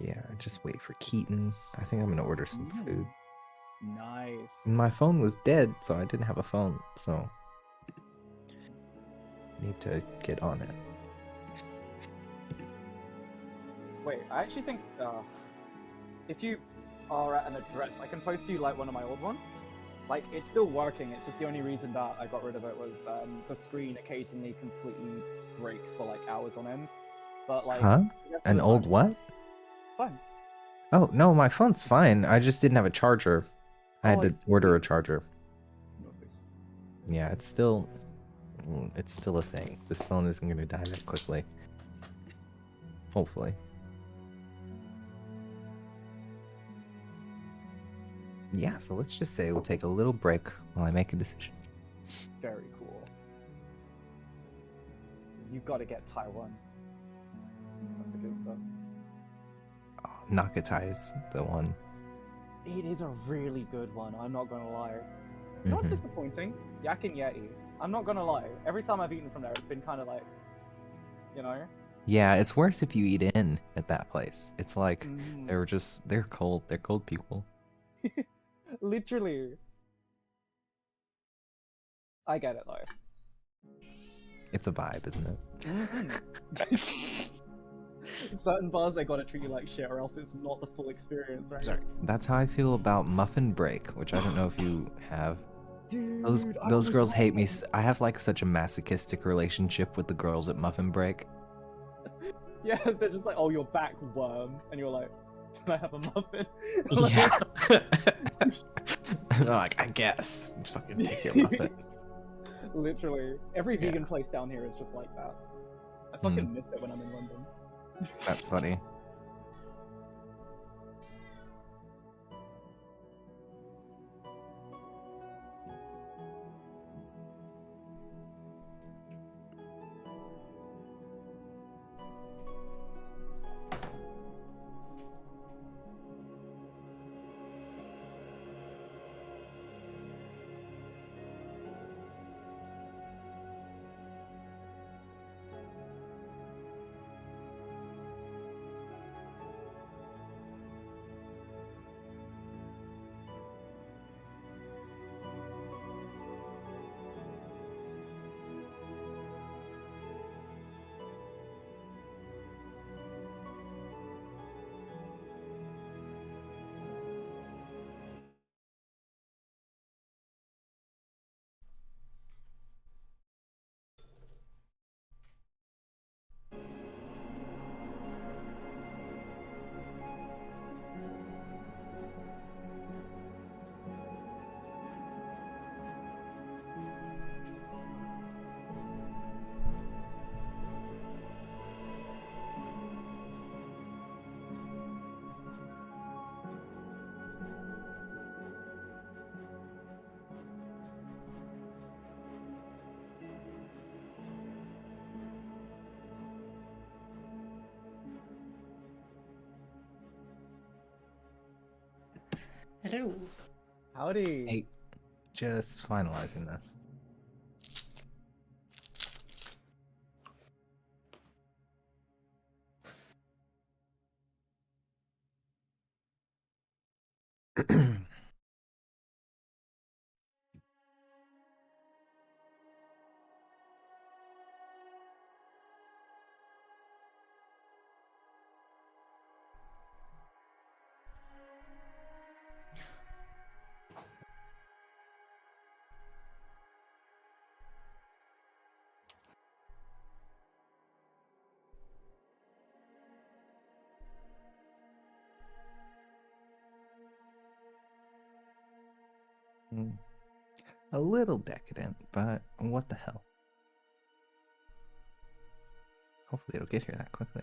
Yeah, just wait for Keaton. I think I'm gonna order some food. Nice. My phone was dead, so I didn't have a phone, so need to get on it. Wait, I actually think if you are at an address, I can post you like one of my old ones. Like, it's still working, it's just the only reason that I got rid of it was the screen occasionally completely breaks for like hours on end. But like, Huh? the rest of An the old time, what? fine. Oh, no, my phone's fine. I just didn't have a charger. I had Oh, I to order see. a charger. Nice. Yeah, it's still a thing. This phone isn't going to die that quickly. Hopefully. Yeah, so let's just say we'll take a little break while I make a decision. Very cool. You've got to get Taiwan. That's the good stuff. Oh, Nakatai is the one. It is a really good one, I'm not gonna lie. You know what's disappointing? Yak and Yeti. I'm not gonna lie. Every time I've eaten from there, it's been kind of like, you know? Yeah, it's worse if you eat in at that place. It's like Mm. they're cold. They're cold people. Literally. I get it though. It's a vibe, isn't it? Mhm. Certain bars, they gotta treat you like shit, or else it's not the full experience, right? Sorry. That's how I feel about Muffin Break, which I don't know if you have. Dude, Those I girls wish hate me. I have like such a masochistic relationship with the girls at Muffin Break. Yeah, they're just like, oh, your back wormed, and you're like, can I have a muffin? Yeah. They're like, I guess. Just fucking take your muffin. Literally, every Yeah. vegan place down here is just like that. I fucking miss it when I'm in London. That's funny. Hello. Howdy. Hey, just finalizing this. A little decadent, but what the hell? Hopefully it'll get here that quickly.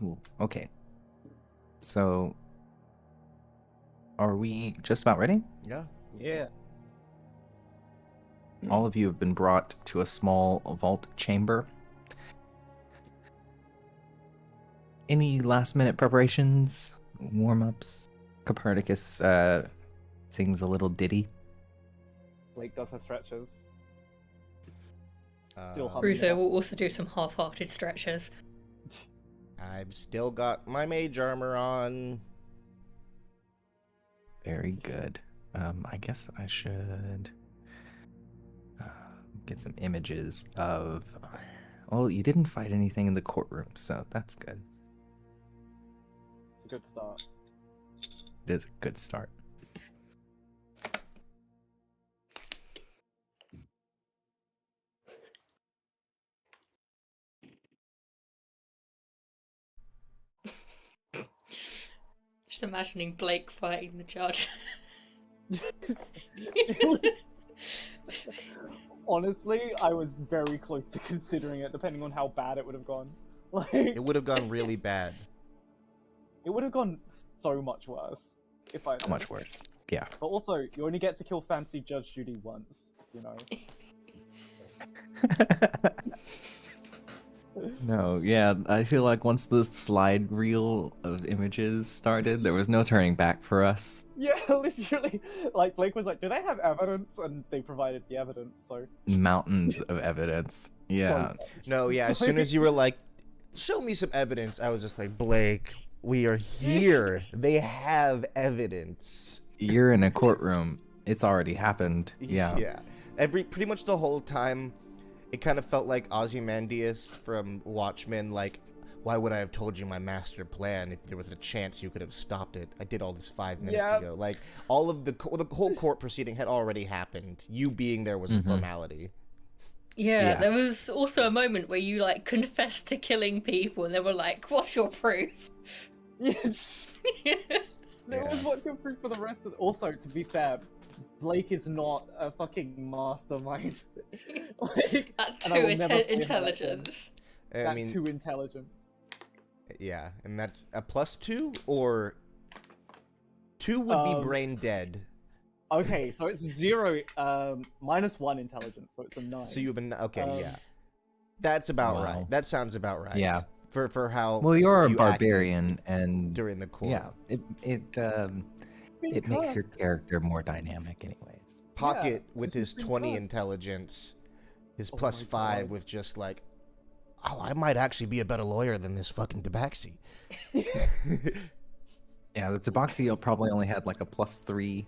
Ooh, okay. So, are we just about ready? Yeah. Yeah. All of you have been brought to a small vault chamber. Any last minute preparations? Warm ups? Copernicus sings a little ditty. Blake does her stretches. Uh, Still humming. Crusoe will also do some half-hearted stretches. I've still got my mage armor on. Very good. I guess I should get some images of. Well, you didn't fight anything in the courtroom, so that's good. It's a good start. It is a good start. Just imagining Blake fighting the judge. Honestly, I was very close to considering it, depending on how bad it would have gone. Like, It would have gone really bad. it would have gone so much worse if I. How much worse? Yeah. But also, you only get to kill Fancy Judge Judy once, you know. No, yeah, I feel like once the slide reel of images started, there was no turning back for us. Yeah, literally. Like, Blake was like, do they have evidence? And they provided the evidence, so. Mountains of evidence. Yeah. No, yeah, as soon as you were like, show me some evidence, I was just like, Blake, we are here. They have evidence. You're in a courtroom. It's already happened. Yeah. Yeah. Pretty much the whole time, it kind of felt like Ozymandias from Watchmen, like, why would I have told you my master plan if there was a chance you could have stopped it? I did all this 5 minutes ago. Like, all of the whole court proceeding had already happened. You being there was a formality. Yeah, Yeah. there was also a moment where you like confessed to killing people, and they were like, "What's your proof?" Yes. No, what's your proof for the rest of Also, to be fair, Blake is not a fucking mastermind. Like, At and I will 2 never forgive that intelligence. I That mean, 2 intelligence. yeah, and that's a +2 or 2 would be brain dead. Okay, so it's 0, -1 intelligence, so it's a 9. So you've been yeah. That's about Wow. right. That sounds about right. Yeah. For how Well, you're a you acted barbarian, and during the court. yeah, it makes your character more dynamic, anyways. Pocket Yeah, with it's his just 20 because. intelligence, his Oh +5 my with just like Oh, I might actually be a better lawyer than this fucking Tabaxi. Yeah, the Tabaxi probably only had like a +3.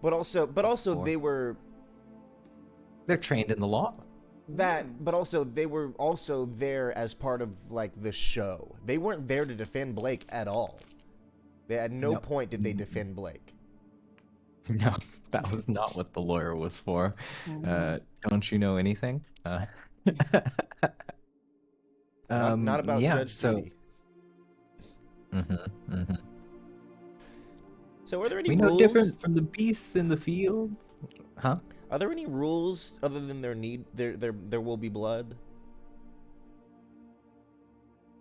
But also +4. they were They're trained in the law. but also they were also there as part of like the show. They weren't there to defend Blake at all. They at no No. point did they defend Blake. No, that was not what the lawyer was for. Don't you know anything? Not about Yeah, Judge so Judy. mhm, mhm. So are there any We know rules? different from the beasts in the field. Huh? Are there any rules other than there will be blood?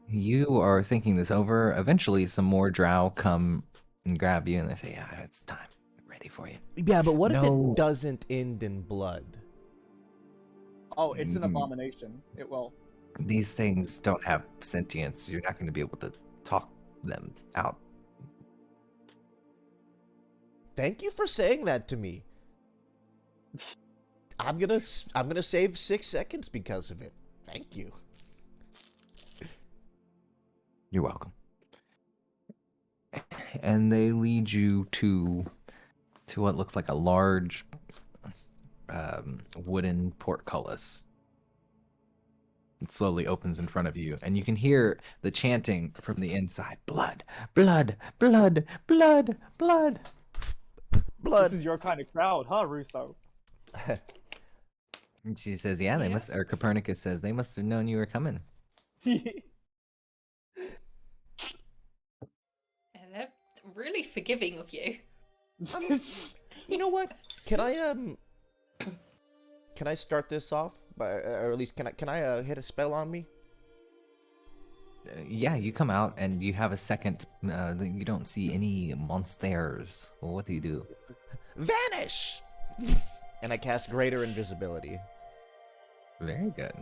You are thinking this over. Eventually, some more drow come and grab you, and they say, "Yeah, it's time. Ready for you." Yeah, but what if No. it doesn't end in blood? Oh, it's an abomination. It will. These things don't have sentience. You're not going to be able to talk them out. Thank you for saying that to me. I'm gonna save 6 seconds because of it. Thank you. You're welcome. And they lead you to what looks like a large wooden portcullis. It slowly opens in front of you, and you can hear the chanting from the inside. Blood, blood, blood, blood, blood. Blood. This is your kind of crowd, huh, Russo? And she says, yeah, they must, or Copernicus says, they must have known you were coming. They're really forgiving of you. You know what? Can I start this off by, or at least can I hit a spell on me? Yeah, you come out and you have a second. You don't see any monsters. Well, what do you do? Vanish! And I cast Greater Invisibility. Very good.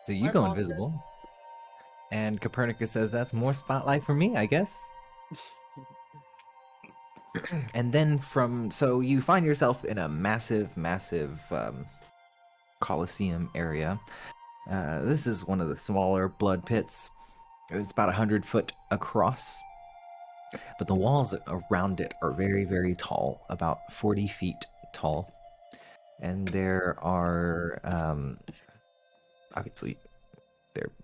So you My go mom invisible. And Copernicus says, that's more spotlight for me, I guess. And then so you find yourself in a massive Colosseum area. This is one of the smaller blood pits. It's about 100 foot across. But the walls around it are very, very tall, about 40 feet tall. And there are, obviously,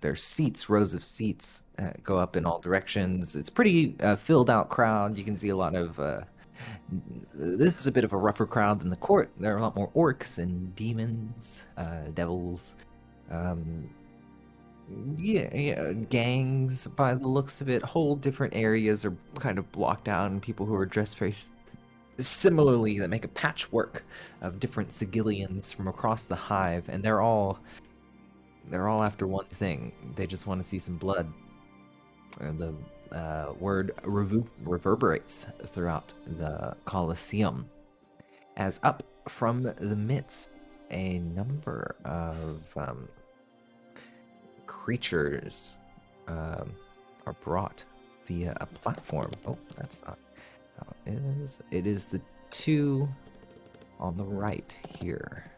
there's seats, rows of seats go up in all directions. It's pretty filled out crowd. You can see a lot of, this is a bit of a rougher crowd than the court. There are a lot more orcs and demons, devils, gangs by the looks of it. Whole different areas are kind of blocked out, and people who are dressed very similarly that make a patchwork of different Sigillians from across the hive, and they're all after one thing. They just want to see some blood. The word reverberates throughout the Colosseum as up from the midst a number of creatures are brought via a platform. Oh, that's not how it is. It is the two on the right here.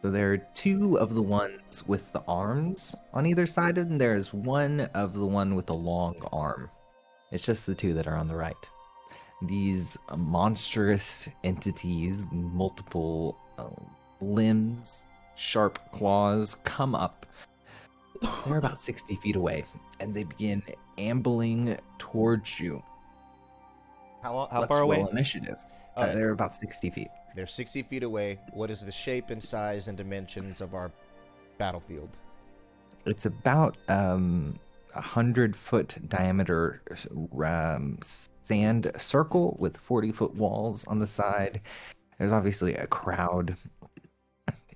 So there are two of the ones with the arms on either side of them. There's one of the one with the long arm. It's just the two that are on the right. These monstrous entities, multiple limbs, sharp claws, come up. They're about 60 feet away, and they begin ambling towards you. How Let's far away? roll initiative. They're about 60 feet. They're 60 feet away. What is the shape and size and dimensions of our battlefield? It's about 100-foot diameter sand circle with 40-foot walls on the side. There's obviously a crowd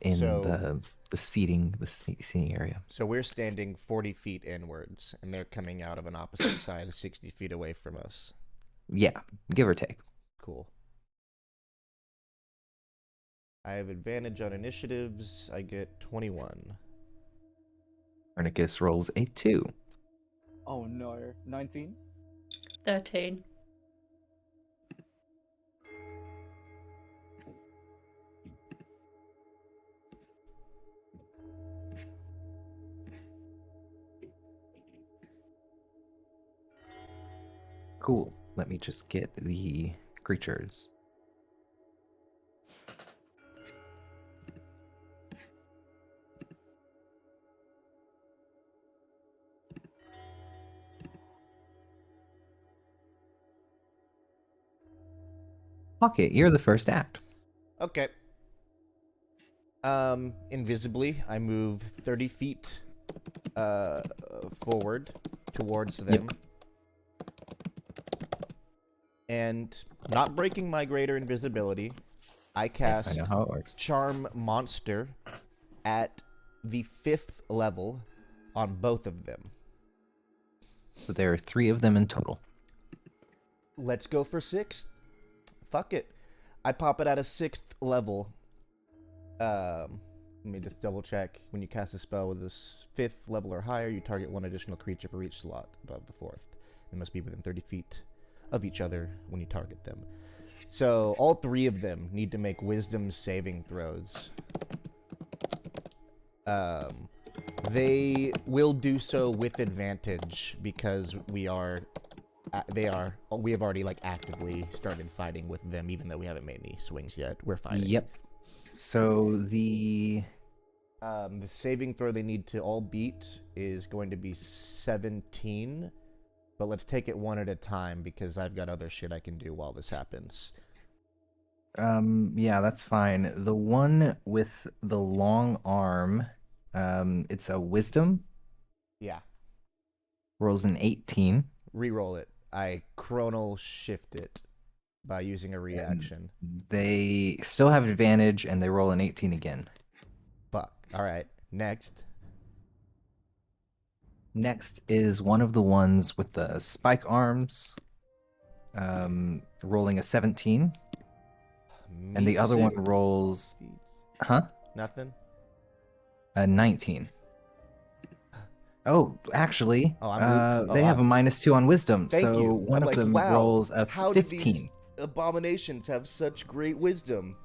in the seating area. So we're standing 40 feet inwards, and they're coming out of an opposite side 60 feet away from us. Yeah, give or take. Cool. I have advantage on initiatives. I get 21. Copernicus rolls a 2. Oh no. 19? 13. Cool. Let me just get the creatures. Pocket, you're the first act. Okay. Invisibly, I move 30 feet forward towards them. Yep. And not breaking my greater invisibility, I Yes, cast I know how it works. Charm Monster at the 5th level on both of them. So there are 3 of them in total. Let's go for 6th. Fuck it. I pop it at a 6th level. Let me just double check. When you cast a spell with this 5th level or higher, you target 1 additional creature for each slot above the 4th. They must be within 30 feet of each other when you target them. So all 3 of them need to make wisdom saving throws. They will do so with advantage because we have already like actively started fighting with them, even though we haven't made any swings yet. We're fighting. Yep. So the saving throw they need to all beat is going to be 17, but let's take it one at a time because I've got other shit I can do while this happens. yeah, that's fine. The one with the long arm, it's a wisdom, Yeah, rolls an 18. reroll it. I chronal shift it by using a reaction. They still have advantage and they roll an 18 again. Fuck. All right. Next. Next is one of the ones with the spike arms, rolling a 17. And the other one rolls, Nothing. a 19. Oh, actually, they have a -2 on wisdom, Thank so you. one I'm of like, them wow, rolls a how 15. did these abominations have such great wisdom?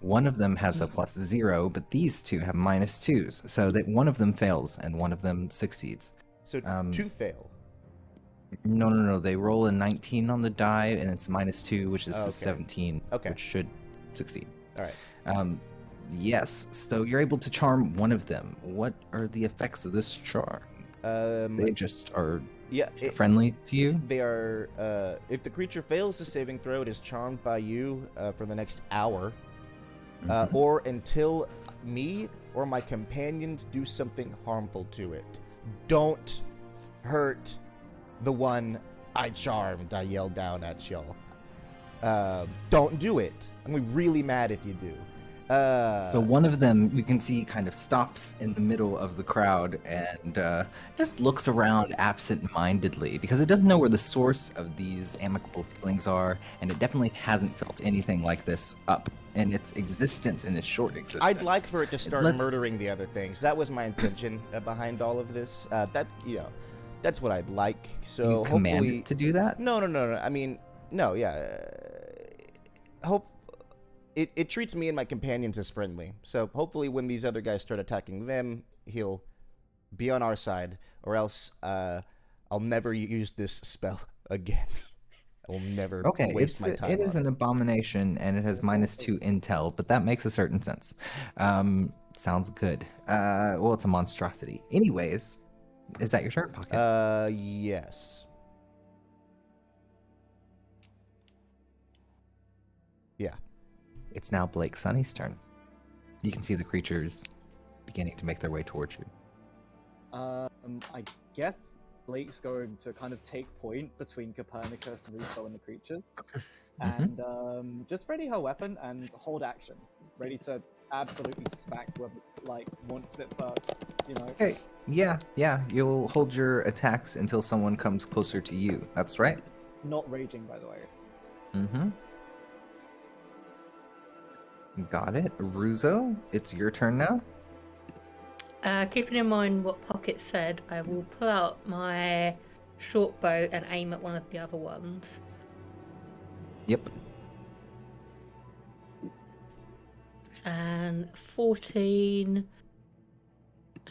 One of them has a +0, but these 2 have -2s, so that one of them fails and one of them succeeds. So 2 fail. No. They roll a 19 on the die, and it's -2, which is Okay. a 17, Okay. which should succeed. All right. Yes, so you're able to charm one of them. What are the effects of this charm? They just are friendly to you? They are. If the creature fails the saving throw, it is charmed by you for the next hour, or until me or my companions do something harmful to it. Don't hurt the one I charmed. I yelled down at y'all. Don't do it. I'm gonna be really mad if you do. So one of them, you can see, kind of stops in the middle of the crowd and just looks around absent-mindedly because it doesn't know where the source of these amicable feelings are, and it definitely hasn't felt anything like this up in its existence, in its short existence. I'd like for it to start murdering the other things. That was my intention behind all of this. That's what I'd like. So you command hopefully it to do that? No. I mean, no. Yeah. It treats me and my companions as friendly. So hopefully when these other guys start attacking them, he'll be on our side, or else I'll never use this spell again. I will never waste my time. It is an abomination, and it has -2 intel, but that makes a certain sense. Sounds good. Well, it's a monstrosity. Anyways, is that your turn, Pocket? Yes. Yeah. It's now Blake Sunny's turn. You can see the creatures beginning to make their way towards you. I guess Blake's going to kind of take point between Copernicus, Russo, and the creatures, and just ready her weapon and hold action, ready to absolutely smack whoever wants it first. You know. Okay. Yeah. You'll hold your attacks until someone comes closer to you. That's right. Not raging, by the way. Mm-hmm. Got it. Russo, it's your turn now. Keeping in mind what Pocket said, I will pull out my short bow and aim at one of the other ones. Yep. And 14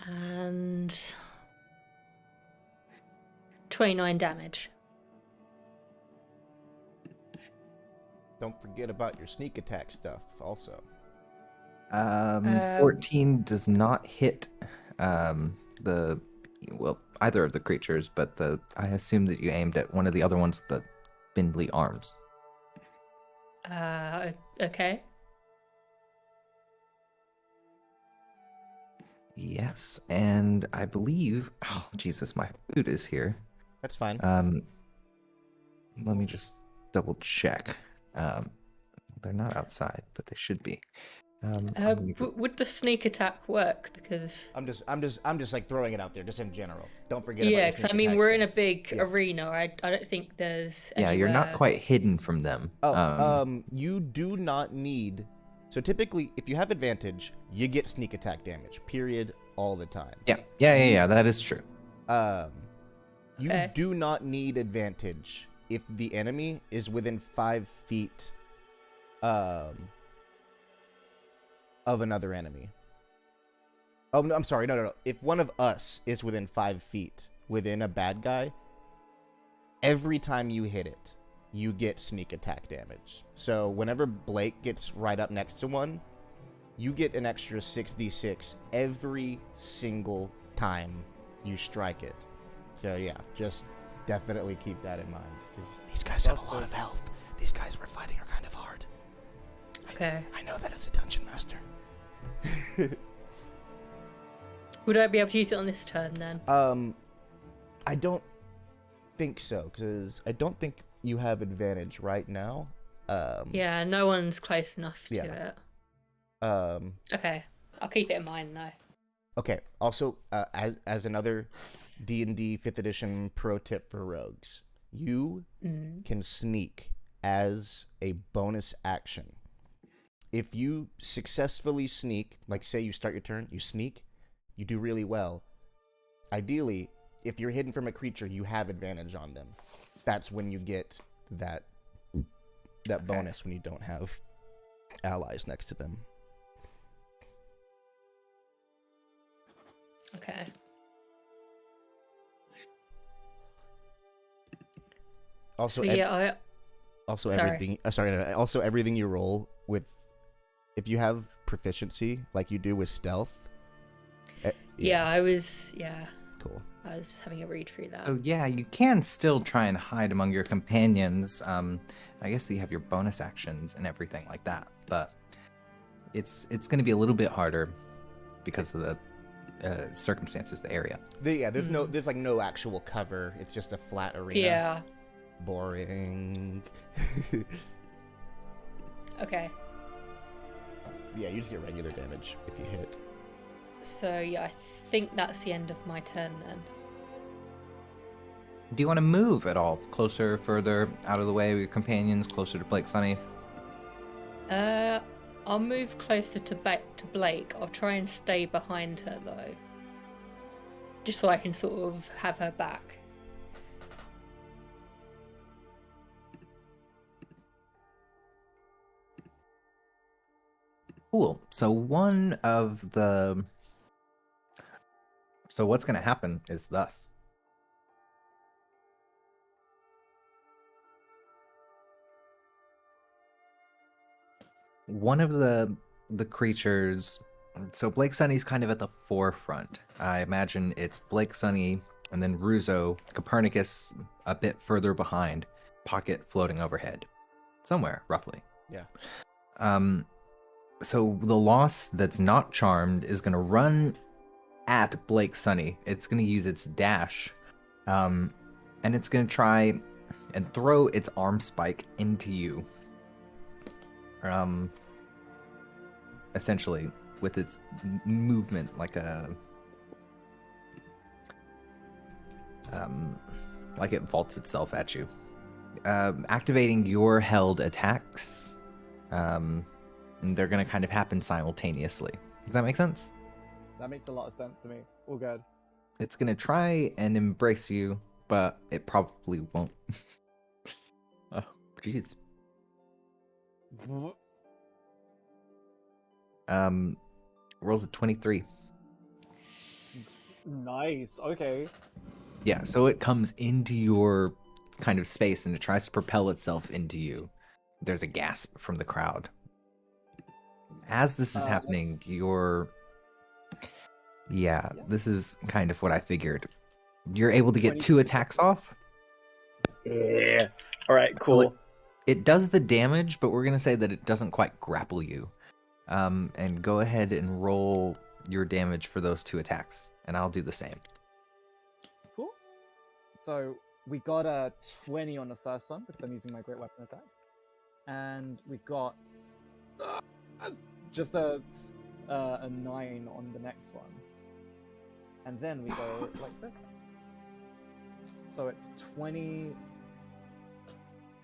and 29 damage. Don't forget about your sneak attack stuff also. 14 does not hit the either of the creatures, but I assume that you aimed at one of the other ones with the spindly arms. Okay. Yes, and I believe, oh Jesus, my food is here. That's fine. Let me just double check. They're not outside, but they should be. Would the sneak attack work? Because I'm just like throwing it out there, just in general. Don't forget about yeah, your because sneak I mean attack we're in a stuff. big Yeah. arena. I don't think there's Yeah, you're not anywhere- quite hidden from them. You do not need. So typically, if you have advantage, you get sneak attack damage. Period. All the time. Yeah. That is true. You Okay. do not need advantage if the enemy is within 5 feet of another enemy. Oh, no, I'm sorry. No. If one of us is within 5 feet within a bad guy, every time you hit it, you get sneak attack damage. So whenever Blake gets right up next to one, you get an extra 6d6 every single time you strike it. So yeah, just definitely keep that in mind. 'Cause these guys have a lot of health. These guys we're fighting are kind of hard. Okay. I know that as a dungeon master. Would I be able to use it on this turn then? I don't think so, because I don't think you have advantage right now. Yeah, no one's close enough to Yeah. it. Okay, I'll keep it in mind though. Okay. Also, as another D&D 5th edition pro tip for rogues, you can sneak as a bonus action. If you successfully sneak, like say you start your turn, you sneak, you do really well. Ideally, if you're hidden from a creature, you have advantage on them. That's when you get that bonus when you don't have allies next to them. Okay. Also, So yeah, also Sorry. everything. Also, everything you roll with, if you have proficiency like you do with stealth. I was Cool. I was having a read through that. So yeah, you can still try and hide among your companions. I guess you have your bonus actions and everything like that, but it's going to be a little bit harder because of the circumstances, the area. There's like no actual cover. It's just a flat arena. Yeah. Boring. Okay. Yeah, you just get regular damage if you hit. So yeah, I think that's the end of my turn then. Do you want to move at all? Closer, further, out of the way of your companions, closer to Blake Sunny? I'll move closer to Blake. I'll try and stay behind her though, just so I can sort of have her back. Cool. So what's going to happen is thus. One of the creatures, so Blake Sunny's kind of at the forefront. I imagine it's Blake Sunny and then Ruzo, Copernicus a bit further behind, Pocket floating overhead. Somewhere, roughly. Yeah. So the lost that's not charmed is going to run at Blake Sunny. It's going to use its dash, and it's going to try and throw its arm spike into you. Essentially, with its movement, like it vaults itself at you, activating your held attacks. And they're going to kind of happen simultaneously. Does that make sense? That makes a lot of sense to me. All good. It's going to try and embrace you but it probably won't. Oh, jeez. Rolls a 23. Nice. Okay. Yeah, so it comes into your kind of space and it tries to propel itself into you. There's a gasp from the crowd. As this is happening, yeah, this is kind of what I figured. You're able to get 2 attacks off. Yeah. All right. So Cool. it does the damage, but we're gonna say that it doesn't quite grapple you. And go ahead and roll your damage for those 2 attacks, and I'll do the same. Cool. So we got a 20 on the first one because I'm using my great weapon attack, and we got just a 9 on the next one, and then we go like this. So it's 20.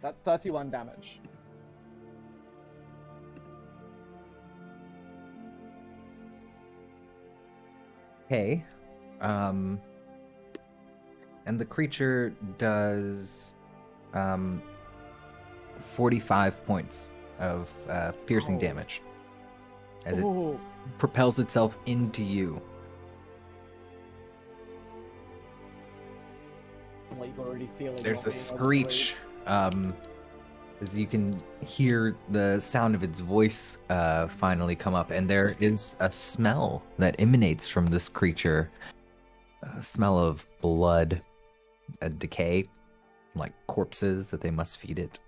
That's 31 damage. Okay. And the creature does 45 points of piercing damage as it propels itself into you. Like already feeling. There's a screech as you can hear the sound of its voice finally come up, and there is a smell that emanates from this creature. A smell of blood, a decay, like corpses that they must feed it.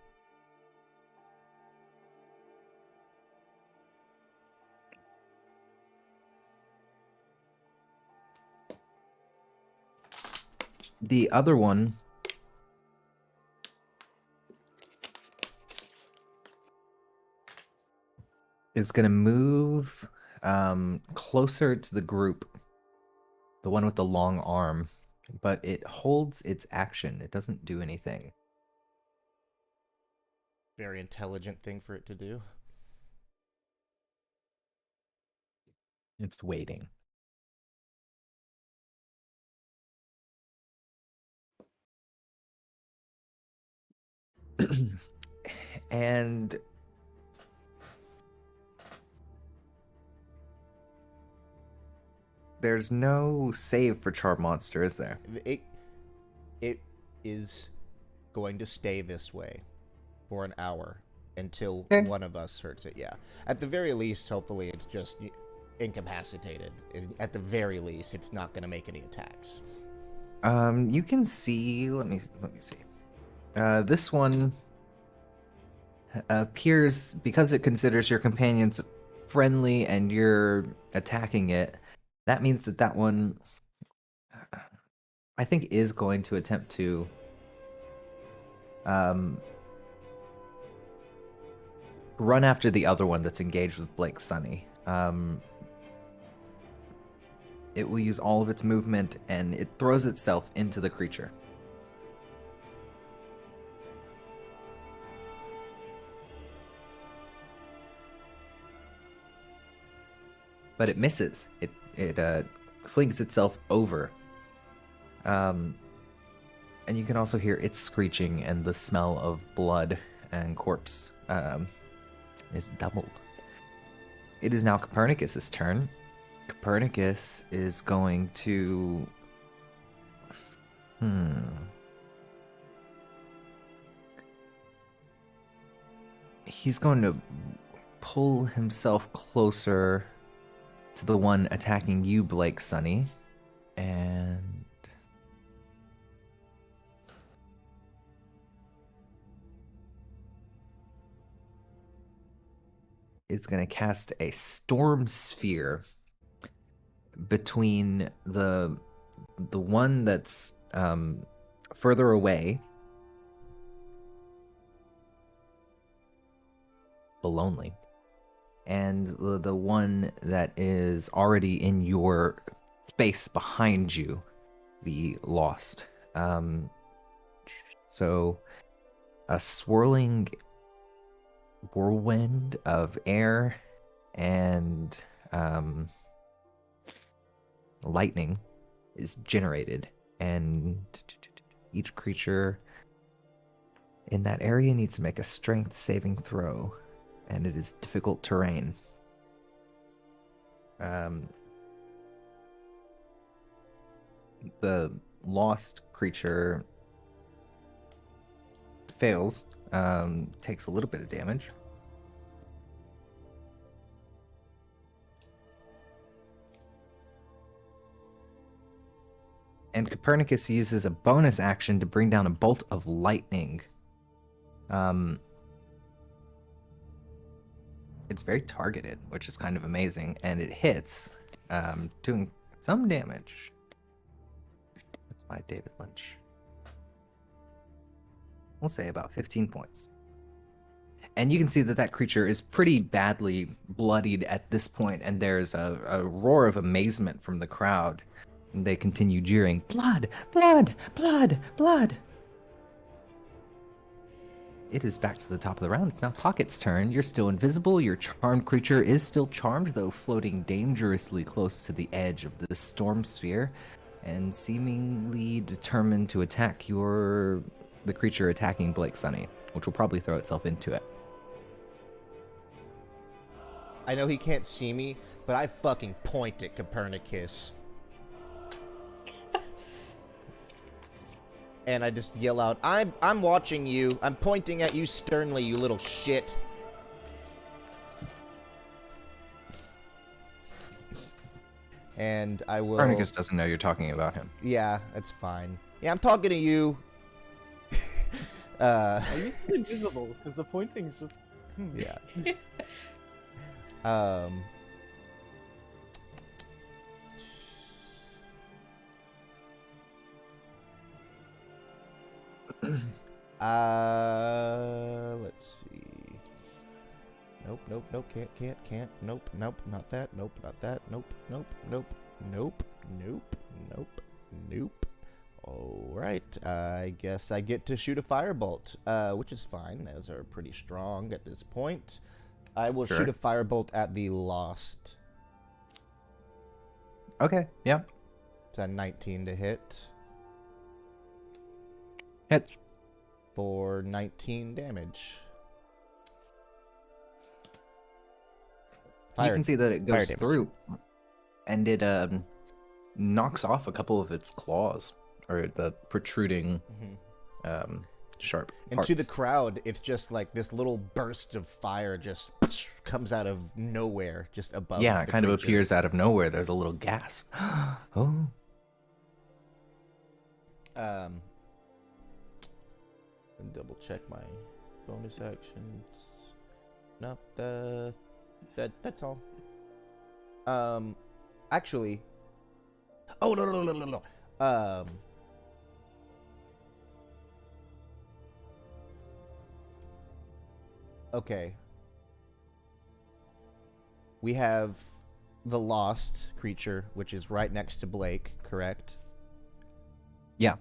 The other one is going to move closer to the group, the one with the long arm, but it holds its action. It doesn't do anything. Very intelligent thing for it to do. It's waiting. And there's no save for Charm Monster, is there? It is going to stay this way for an hour until one of us hurts it. Yeah. At the very least, hopefully it's just incapacitated. At the very least, it's not going to make any attacks. You can see, let me see. This one appears, because it considers your companions friendly and you're attacking it, that means that one, I think, is going to attempt to run after the other one that's engaged with Blake Sunny. It will use all of its movement and it throws itself into the creature. But it misses. It flings itself over. And you can also hear it screeching, and the smell of blood and corpse is doubled. It is now Copernicus's turn. Copernicus is going to... He's going to pull himself closer to the one attacking you, Blake Sunny, and is going to cast a storm sphere between the one that's further away, the lonely, and the one that is already in your space behind you, the lost. So a swirling whirlwind of air and lightning is generated, and Each creature in that area needs to make a strength saving throw, and it is difficult terrain. The lost creature fails, takes a little bit of damage. And Copernicus uses a bonus action to bring down a bolt of lightning. It's very targeted, which is kind of amazing, and it hits, doing some damage. That's by David Lynch. We'll say about 15 points. And you can see that that creature is pretty badly bloodied at this point, and there's a roar of amazement from the crowd. And they continue jeering, "Blood! Blood! Blood! Blood!" It is back to the top of the round. It's now Pocket's turn. You're still invisible. Your charmed creature is still charmed, though floating dangerously close to the edge of the storm sphere, and seemingly determined to attack the creature attacking Blake Sunny, which will probably throw itself into it. I know he can't see me, but I fucking point at Copernicus. And I just yell out, I'm watching you. I'm pointing at you sternly, you little shit. And I will... Copernicus doesn't know you're talking about him. Yeah, that's fine. Yeah, I'm talking to you. Are you still invisible? Because the pointing's just... Yeah. Let's see. Nope, can't. Nope, not that. Nope, not that. Nope. Alright, I guess I get to shoot a firebolt, which is fine. Those are pretty strong at this point. I will shoot a firebolt at the Lost. Okay, yeah. Is that 19 to hit? Hits. For 19 damage. You can see that it goes through, and it knocks off a couple of its claws, or the protruding sharp And parts. to the crowd, it's just like this little burst of fire just comes out of nowhere, just above. Yeah, it the kind of creature. appears out of nowhere. There's a little gasp. Oh. Double check my bonus actions. Nope, that's all. Actually, oh no. Okay. We have the Lost creature, which is right next to Blake, correct? Yeah.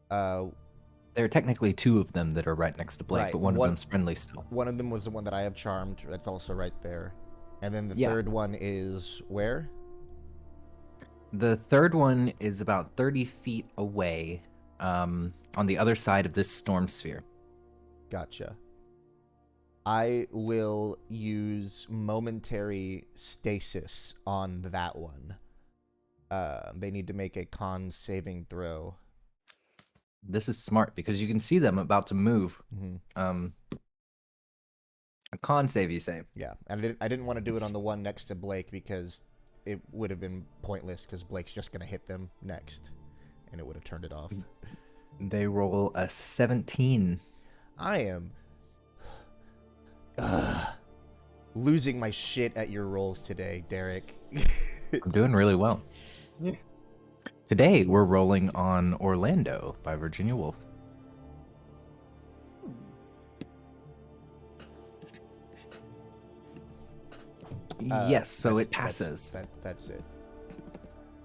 There are technically two of them that are right next to Blake, Right, but one of them's friendly still. One of them was the one that I have charmed. That's also right there. And then the third one is where? The third one is about 30 feet away, on the other side of this storm sphere. Gotcha. I will use momentary stasis on that one. They need to make a con saving throw. This is smart because you can see them about to move. Mm-hmm. A con save, you say? Yeah, and I didn't want to do it on the one next to Blake because it would have been pointless because Blake's just going to hit them next, and it would have turned it off. They roll a 17. I am losing my shit at your rolls today, Derek. I'm doing really well. Yeah. Today, we're rolling on Orlando by Virginia Woolf. Yes, so it passes. That's it.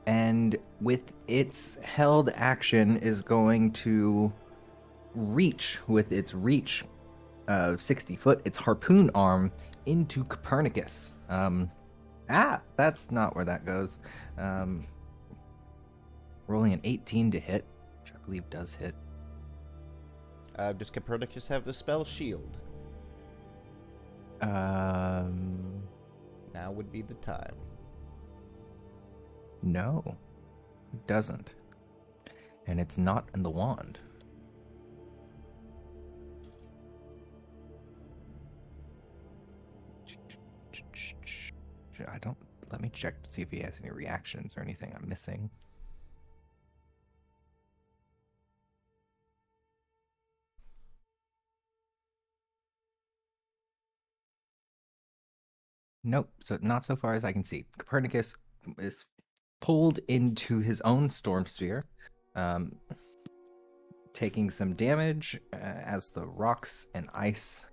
And with its held action is going to reach with its reach of 60 foot, its harpoon arm into Copernicus. That's not where that goes. Rolling an 18 to hit. Chuck Leave does hit. Does Copernicus have the spell shield? Now would be the time. No, it doesn't. And it's not in the wand. I don't. Let me check to see if he has any reactions or anything I'm missing. Nope. So not so far as I can see. Copernicus is pulled into his own storm sphere, taking some damage as the rocks and ice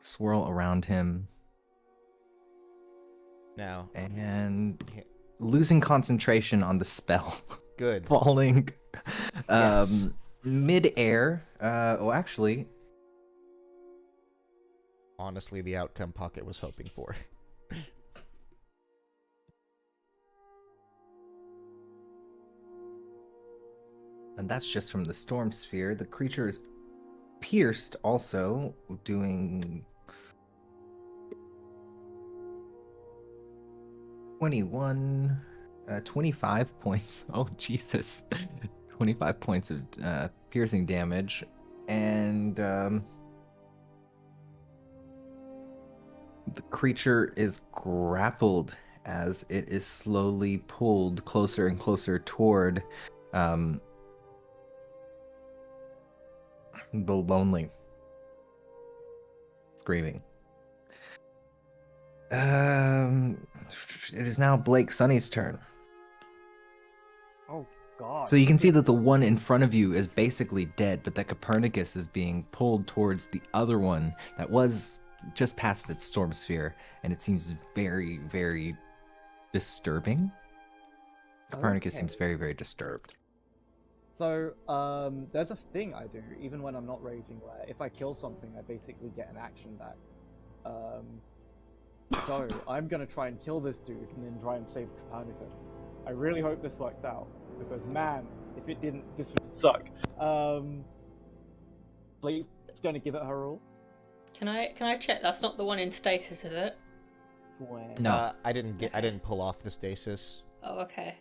swirl around him, Now, and losing concentration on the spell. good. Falling Yes. mid-air. Well, actually, Honestly, the outcome Pocket was hoping for. and that's just from the storm sphere. The creature is pierced also, doing 25 points. Oh, Jesus. 25 points of piercing damage. And the creature is grappled as it is slowly pulled closer and closer toward the lonely, screaming. It is now Blake Sunny's turn. Oh god. So you can see that the one in front of you is basically dead, but that Copernicus is being pulled towards the other one that was just past its storm sphere, and it seems very, very disturbing. Copernicus Okay. seems very, very disturbed. So, there's a thing I do, even when I'm not raging, where if I kill something, I basically get an action back. So, I'm gonna try and kill this dude and then try and save Copernicus. I really hope this works out, because man, if it didn't, this would suck. Blake's gonna give it her all. Can I check? That's not the one in stasis, is it? No. I didn't pull off the stasis. Oh, okay.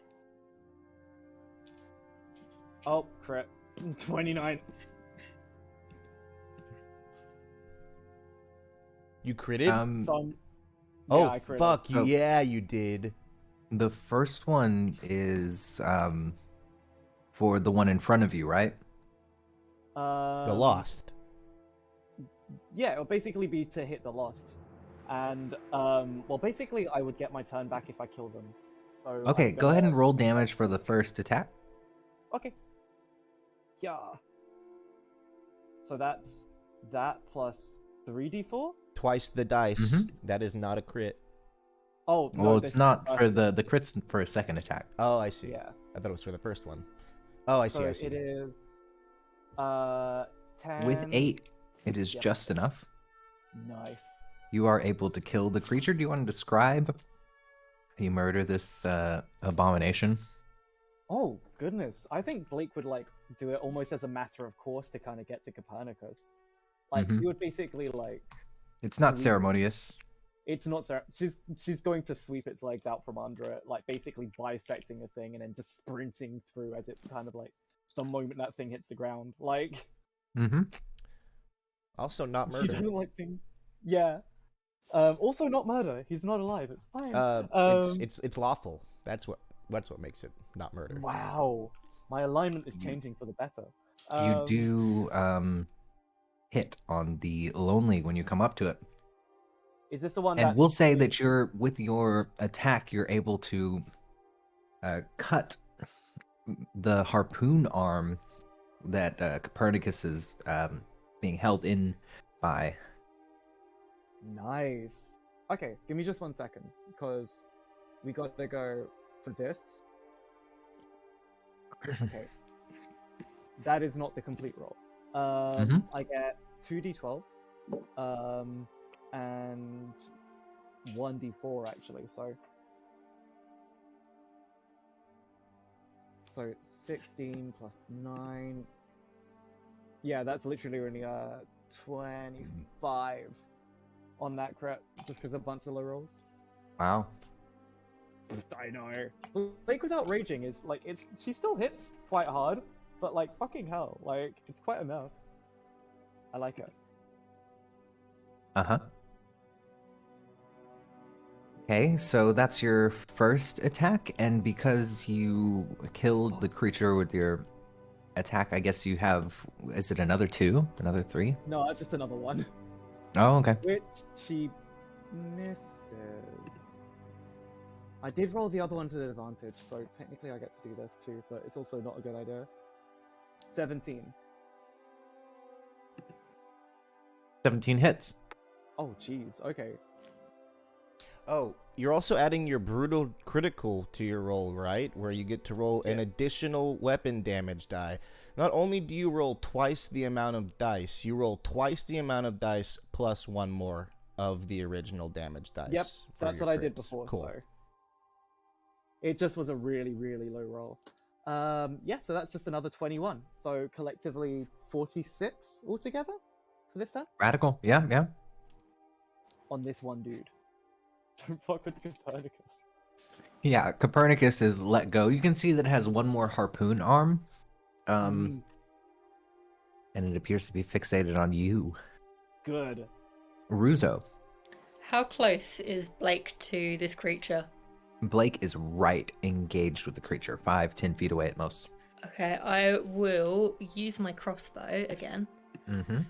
Oh, crap. 29. You critted? Some... Oh, yeah, I critted. fuck. Oh. Yeah, you did. The first one is for the one in front of you, right? The Lost. Yeah, it'll basically be to hit the Lost. And, well, basically, I would get my turn back if I kill them. So Okay, I'm go ahead gonna- and roll damage for the first attack. Okay. Yeah. So that's that plus 3d4? Twice the dice. Mhm. That is not a crit. Oh, no, Well, this it's not is- for the crits for a second attack. Oh, I see. Yeah. I thought it was for the first one. Oh, I see, So I see. it is 10. With 8, it is Yep. just enough. Nice. You are able to kill the creature. Do you want to describe how you murder this abomination? Oh, goodness. I think Blake would, like, do it almost as a matter of course to kind of get to Copernicus. Like, Mhm. she would basically, like... It's not Sweet. ceremonious. It's not... She's going to sweep its legs out from under it, like, basically bisecting the thing and then just sprinting through as it kind of, like, the moment that thing hits the ground. Like... Mm-hmm. Also, not She murder. doesn't like seeing... Yeah. Also not murder. He's not alive. It's fine. It's lawful. That's what makes it not murder. Wow. My alignment is changing for the better. You do hit on the lonely when you come up to it. Is this the one And that... we'll say that with your attack, you're able to cut the harpoon arm that Copernicus is being held in by. Nice. Okay, give me just 1 second, because we got to go for this. Okay. That is not the complete roll. I get 2d12, and 1d4 actually, so... So 16 plus 9. Yeah, that's literally only 25 on that crit, just because a bunch of low rolls. Wow. I know. Blake without raging is like she still hits quite hard, but like fucking hell, like it's quite enough. I like it. Uh-huh. Okay, so that's your first attack, and because you killed the creature with your attack, I guess you have, is it another 2? Another 3? No, that's just another one. Oh, okay. Which she misses. I did roll the other one to the advantage, so technically I get to do this too, but it's also not a good idea. 17. 17 hits. Oh, jeez. Okay. Oh, you're also adding your brutal critical to your roll, right? Where you get to roll an additional weapon damage die. Not only do you roll twice the amount of dice, you roll twice the amount of dice plus one more of the original damage dice. Yep, for that's your what I did crits. before, Cool. so... It just was a really, really low roll. Yeah, so that's just another 21. So collectively 46 altogether for this turn Radical. Yeah. on this one dude. Don't fuck with Copernicus. Yeah, Copernicus is let go. You can see that it has one more harpoon arm. Mm, And it appears to be fixated on you. good. Ruzo. How close is Blake to this creature? Blake is right engaged with the creature, 5-10 feet away at most. Okay, I will use my crossbow again. Mm-hmm.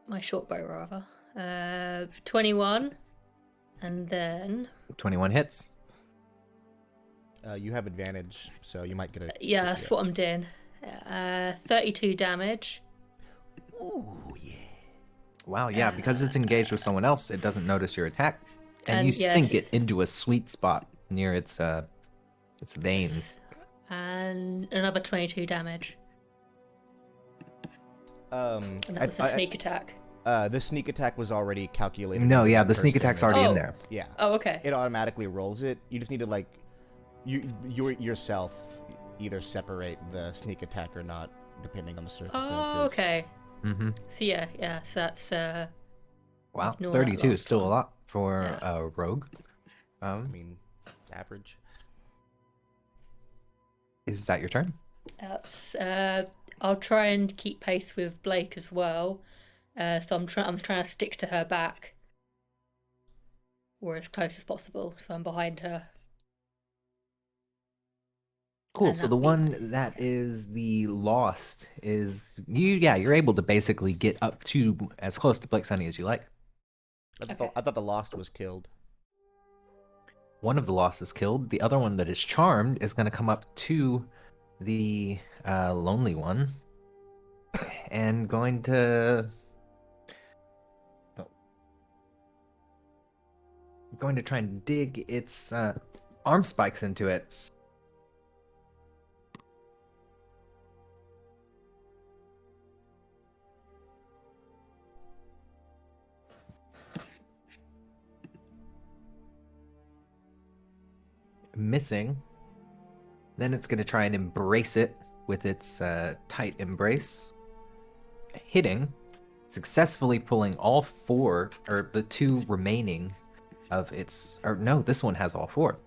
My short bow, rather. 21. And then... 21 hits. You have advantage, so you might get a... Yeah, that's what I'm doing. 32 damage. Ooh, yeah. Wow, yeah, because it's engaged with someone else, it doesn't notice your attack. And you yes. sink it into a sweet spot near its veins. And another 22 damage. And that was a sneak attack. The sneak attack was already calculated. No, into yeah, that the first sneak attack's damage. already in Oh. there. Yeah. Oh, okay. It automatically rolls it. You just need to, like, you yourself either separate the sneak attack or not, depending on the circumstances. Oh, okay. Mm-hmm. So yeah, so that's... Wow, Ignore that 32 is last still a one. lot for Yeah. a rogue. I mean, average. Is that your turn? That's I'll try and keep pace with Blake as well. So I'm trying to stick to her back, or as close as possible. So I'm behind her. Cool. And So the that'd be- one that is the lost is you. Yeah, you're able to basically get up to as close to Blake Sunny as you like. I thought the lost was killed. One of the lost is killed. The other one that is charmed is going to come up to the lonely one and going to try and dig its arm spikes into it. Missing. Then it's going to try and embrace it with its tight embrace. Hitting. Successfully pulling all 4, or the 2 remaining of its... Or no, this one has all 4.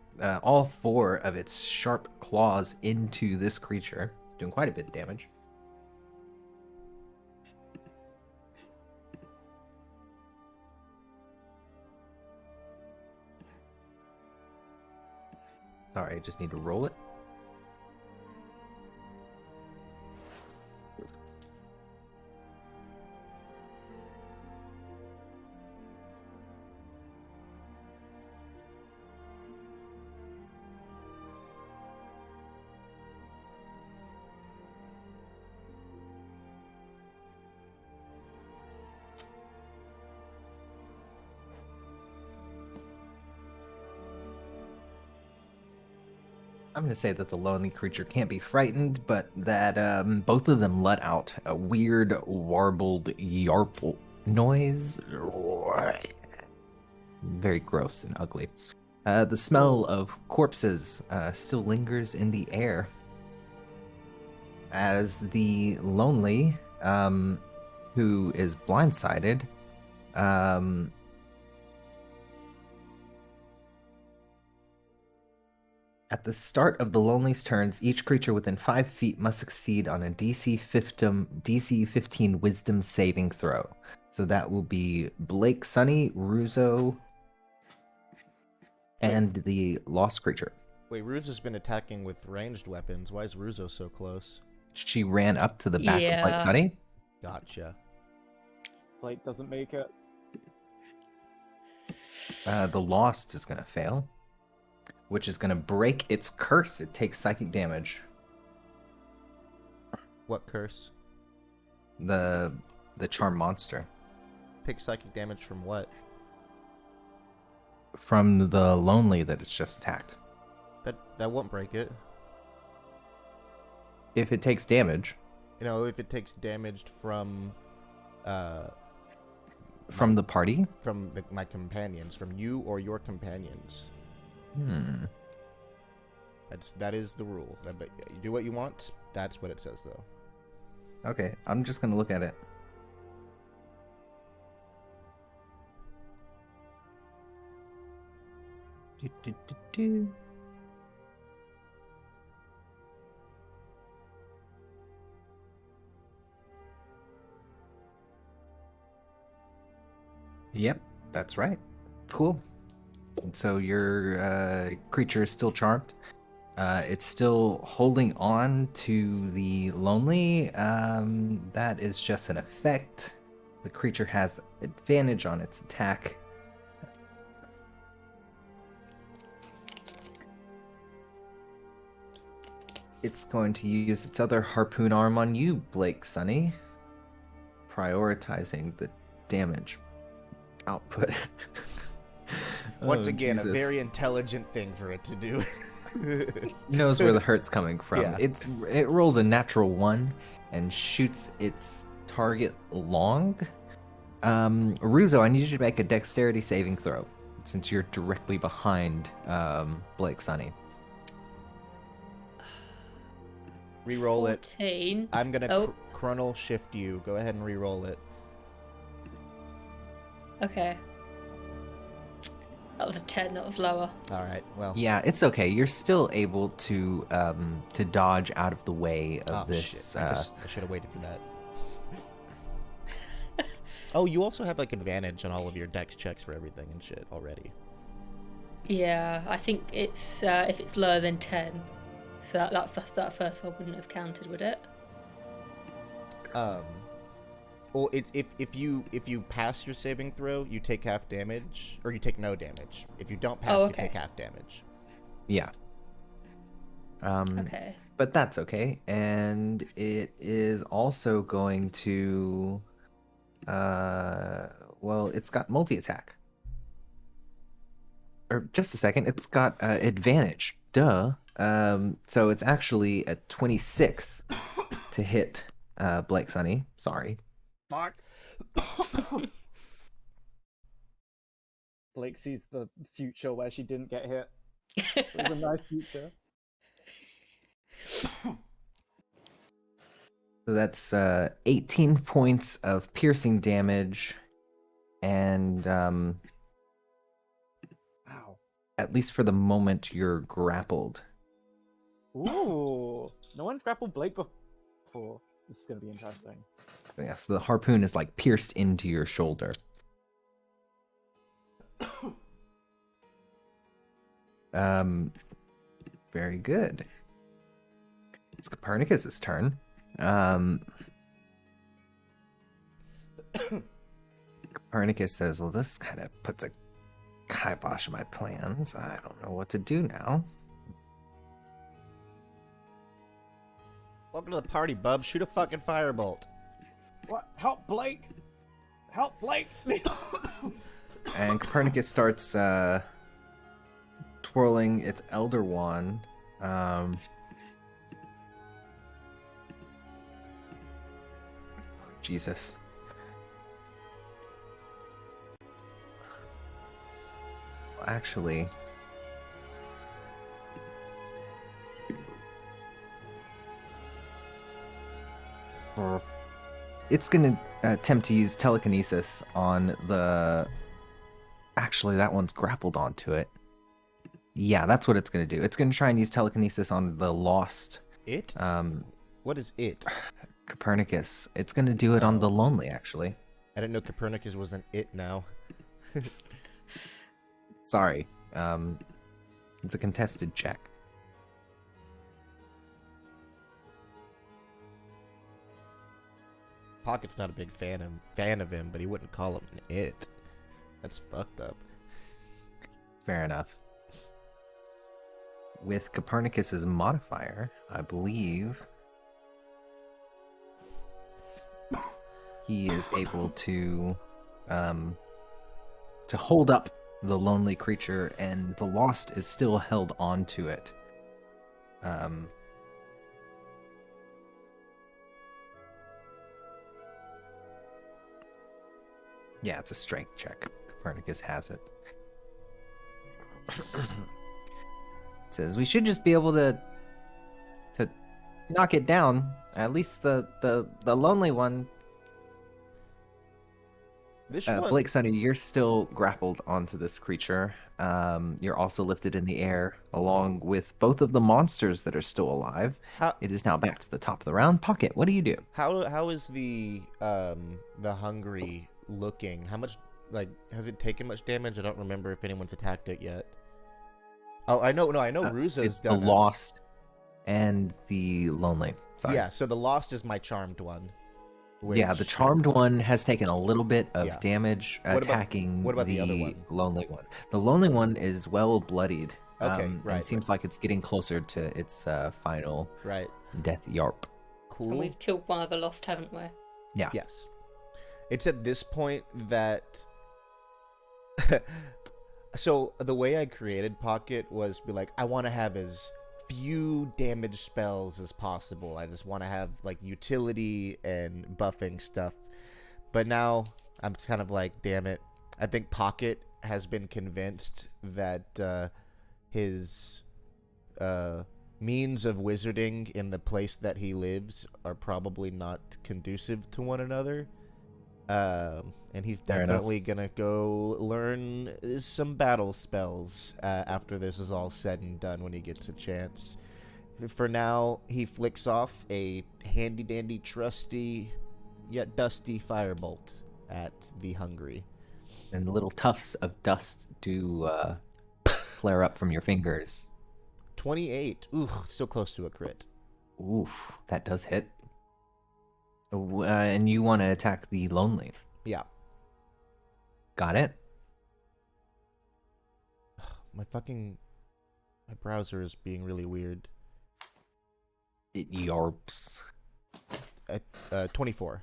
All 4 of its sharp claws into this creature. Doing quite a bit of damage. Sorry, I just need to roll it. I'm going to say that the lonely creature can't be frightened, but that both of them let out a weird, warbled yarple noise. Very gross and ugly. The smell of corpses still lingers in the air as the lonely, who is blindsided, at the start of the Lonely's turns, each creature within 5 feet must succeed on a DC 15 Wisdom saving throw. So that will be Blake, Sunny, Ruzo, and the lost creature. Wait, Ruzo's been attacking with ranged weapons. Why is Ruzo so close? She ran up to the back of Blake, Yeah. Sunny. Gotcha. Blake doesn't make it. The lost is going to fail, which is going to break its curse. It takes psychic damage. What curse? The charm monster. Take psychic damage from what? From the lonely that it's just attacked. That won't break it. If it takes damage. You know, if it takes damage from From the party? From my companions, from you or your companions. That is the rule. But you do what you want. That's what it says, though. Okay, I'm just gonna look at it. Do. Yep, that's right. Cool. And so your creature is still charmed. It's still holding on to the lonely. That is just an effect. The creature has advantage on its attack. It's going to use its other harpoon arm on you, Blake, Sunny. Prioritizing the damage output. Once Oh, again, Jesus. a very intelligent thing for it to do. Knows where the hurt's coming from. Yeah. It rolls a natural 1 and shoots its target long. Ruzo, I need you to make a dexterity saving throw since you're directly behind Blake, Sunny. Reroll it. 14. I'm gonna Oh. chronal shift you. Go ahead and re-roll it. Okay. That was a 10, that was lower. All right. Well. Yeah, it's okay. You're still able to dodge out of the way of this. Shit. I should have waited for that. Oh, you also have like advantage on all of your dex checks for everything and shit already. Yeah, I think it's if it's lower than 10. So that first one wouldn't have counted, would it? Well, it's if you pass your saving throw, you take half damage, or you take no damage. If you don't pass, Oh, you okay. take half damage. Yeah. Okay. But that's okay. And it is also going to well, it's got multi-attack. Or just a second, it's got advantage. Duh. So it's actually a 26 to hit Blake, Sunny. Sorry. Fuck. Blake sees the future where she didn't get hit. It was a nice future. So that's 18 points of piercing damage, and Wow. at least for the moment, you're grappled. Ooh. No one's grappled Blake before. This is gonna be interesting. Yeah, so the harpoon is like pierced into your shoulder. Very good. It's Copernicus's turn. Copernicus says, well, this kind of puts a kibosh in my plans. I don't know what to do now. Welcome to the party, bub. Shoot a fucking firebolt. What? Help Blake! Help Blake! And Copernicus starts twirling its Elder Wand. Jesus. Well, actually, It's gonna attempt to use telekinesis on the. Actually, that one's grappled onto it. Yeah, that's what it's gonna do. It's gonna try and use telekinesis on the lost It? um, What is it? Copernicus. It's gonna do it on the lonely, actually. I didn't know Copernicus was an it now. Sorry. It's a contested check. Pocket's not a big fan of him, but he wouldn't call him an it. That's fucked up. Fair enough. With Copernicus's modifier, I believe he is able to hold up the lonely creature, and the lost is still held onto it. Yeah, it's a strength check. Copernicus has it. It says we should just be able to knock it down. At least the lonely one. This one. Blake Sunny, you're still grappled onto this creature. You're also lifted in the air along with both of the monsters that are still alive. It is now back to the top of the round. Pocket, what do you do? How is the hungry looking? How much, like, has it taken much damage? I don't remember if anyone's attacked it yet. Oh, I know Ruzo's It's the done it. lost and the lonely. Sorry. Yeah, so the lost is my charmed one. Yeah, the charmed one has taken a little bit of damage attacking what about the other the one? lonely one. The lonely one is well bloodied. Okay, and right, it seems like it's getting closer to its final death yarp. Cool. And we've killed one of the lost, haven't we? Yeah. Yes. It's at this point that so the way I created Pocket was be like, I want to have as few damage spells as possible. I just want to have like utility and buffing stuff. But now I'm kind of like, damn it. I think Pocket has been convinced that his means of wizarding in the place that he lives are probably not conducive to one another. And he's definitely gonna go learn some battle spells after this is all said and done when he gets a chance. For now, he flicks off a handy-dandy, trusty, yet dusty firebolt at the hungry. And little tufts of dust do flare up from your fingers. 28. Ooh, so close to a crit. Oof, that does hit. And you want to attack the lonely. Yeah. Got it? My browser is being really weird. It yarps. 24.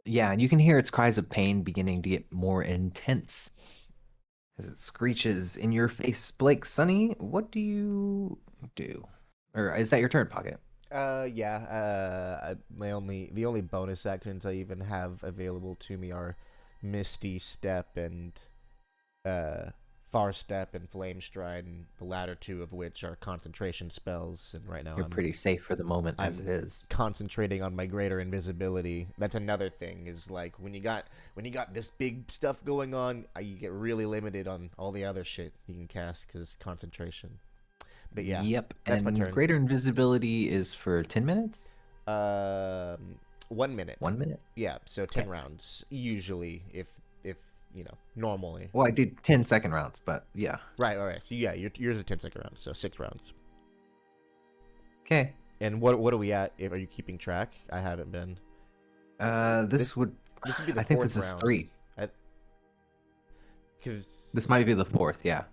Yeah, and you can hear its cries of pain beginning to get more intense as it screeches in your face. Blake, Sunny, what do you do? Or is that your turn, Pocket? Yeah. The only bonus actions I even have available to me are Misty Step and Far Step and Flame Stride, and the latter two of which are concentration spells. And right now You're pretty safe for the moment as it is. Concentrating on my greater invisibility. That's another thing, is like when you got this big stuff going on, you get really limited on all the other shit you can cast because concentration. But yeah. Yep. That's and my turn. Greater invisibility is for 10 minutes? 1 minute. 1 minute? Yeah, so 10 rounds usually, if normally. Well, I did 10-second rounds, but yeah. Right. All right. So yeah, yours is a 10-second round, so 6 rounds. Okay. And what are we at? Are you keeping track? I haven't been. This would be the I think fourth this is round. 3. Because this might be the 4th, yeah.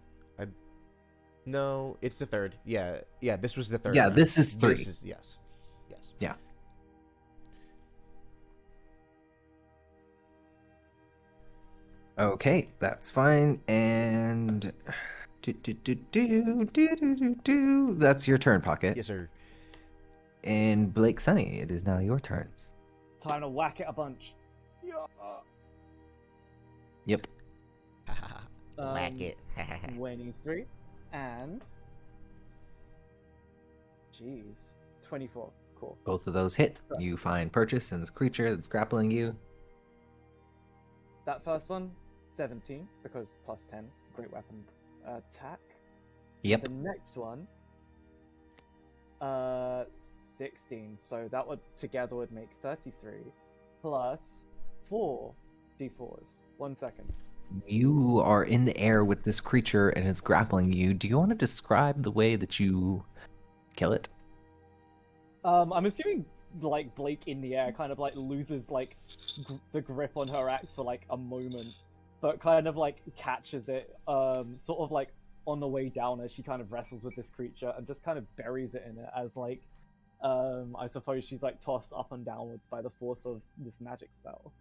No, it's the 3rd. Yeah. This was the 3rd. Yeah, round. this is 3. This is yes. Yeah. Okay, that's fine. And that's your turn, Pocket. Yes, sir. And Blake Sunny, it is now your turn. Time to whack it a bunch. Yep. Whack it. Waiting 3 and Jeez. 24. Cool. Both of those hit. You find purchase in this creature that's grappling you. That first one, 17, because plus 10. Great weapon attack. Yep. The next one, 16. So that would together would make 33 plus 4 d4s. 1 second. You are in the air with this creature and it's grappling you. Do you want to describe the way that you kill it? I'm assuming like Blake in the air kind of like loses like the grip on her axe for like a moment, but kind of like catches it sort of like on the way down as she kind of wrestles with this creature and just kind of buries it in it as like I suppose she's like tossed up and downwards by the force of this magic spell.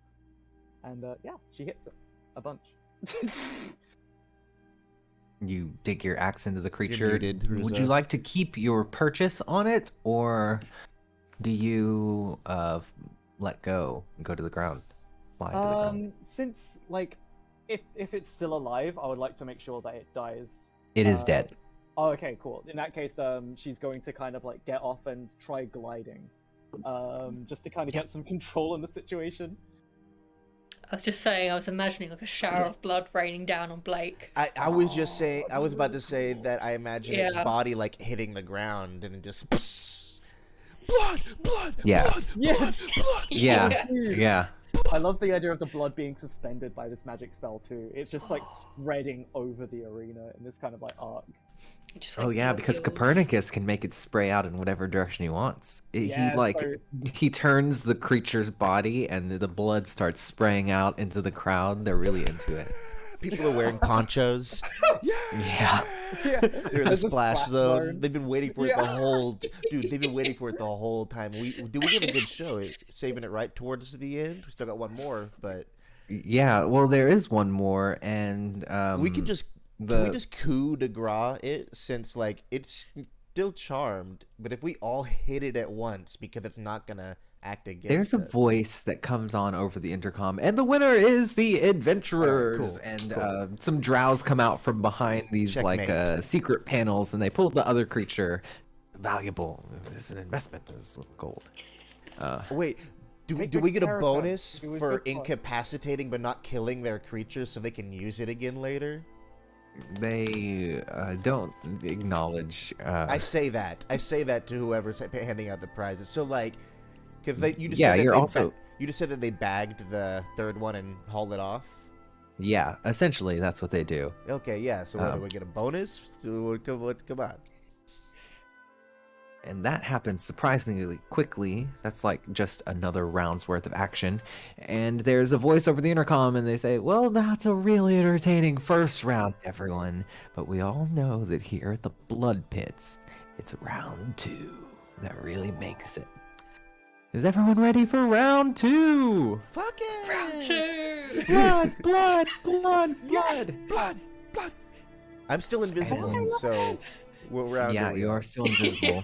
And yeah, she hits it a bunch. You dig your axe into the creature. muted, Would you Ruza. like to keep your purchase on it, or do you let go and go to the ground? Fly to the ground? Since like if it's still alive, I would like to make sure that it dies. It is dead. Oh, okay, cool. In that case, she's going to kind of like get off and try gliding, just to kind of get some control in the situation. I was just saying, I was imagining like a shower of blood raining down on Blake. I was just saying, I was about to say that I imagine its Yeah. body like hitting the ground and it just blood, blood, Yeah. blood, Yes. blood. Yeah, yeah. I love the idea of the blood being suspended by this magic spell too. It's just like spreading over the arena in this kind of like arc. Just, Oh like, yeah, because globules. Copernicus can make it spray out in whatever direction he wants. Yeah, he like so- he turns the creature's body and the blood starts spraying out into the crowd. They're really into it. People are wearing ponchos. Yeah. Yeah, They're in the there's a splash splat zone. burn. They've been waiting for it the Yeah. whole. Dude, they've been waiting for it the whole time. We give a good show. Saving it right towards the end. We still got one more, but Yeah, well there is one more and we can just the can we just coup de grace it, since like it's still charmed, but if we all hit it at once because it's not gonna act against there's a us. voice that comes on over the intercom, and the winner is the adventurers. Cool, And cool. some drows come out from behind these like Checkmate. secret panels, and they pull the other creature. Valuable. It's an investment. It's gold. Wait, do Take we good get a care of them. bonus It was for good for us. incapacitating but not killing their creatures so they can use it again later? They don't acknowledge. I say that to whoever's handing out the prizes. So like, because you just Yeah, said that you're they also- you just said that they bagged the third one and hauled it off. Yeah, essentially that's what they do. Okay, yeah. So what, do Um, we get a bonus? Come on. And that happens surprisingly quickly. That's like just another round's worth of action. And there's a voice over the intercom, and they say, well, that's a really entertaining first round, everyone. But we all know that here at the Blood Pits, it's round 2 that really makes it. Is everyone ready for round 2? Fuck it. Round 2! Blood, blood, blood, blood. Blood. I'm still invisible, so what round? Yeah, are we you on? are still invisible.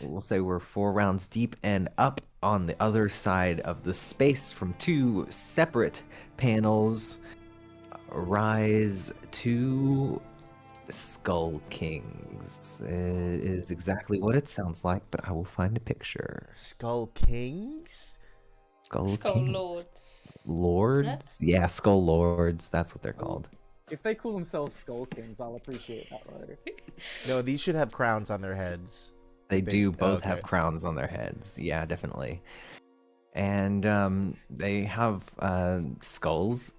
We'll say we're 4 rounds deep, and up on the other side of the space from 2 separate panels rise 2 Skull Kings. It is exactly what it sounds like, but I will find a picture. Skull Kings. Skull Skull Kings. Lords. Lords? Yeah, Skull Lords. That's what they're called. If they call themselves Skull Kings, I'll appreciate that though. No, these should have crowns on their heads. They They- do both okay. have crowns on their heads. Yeah, definitely. And they have skulls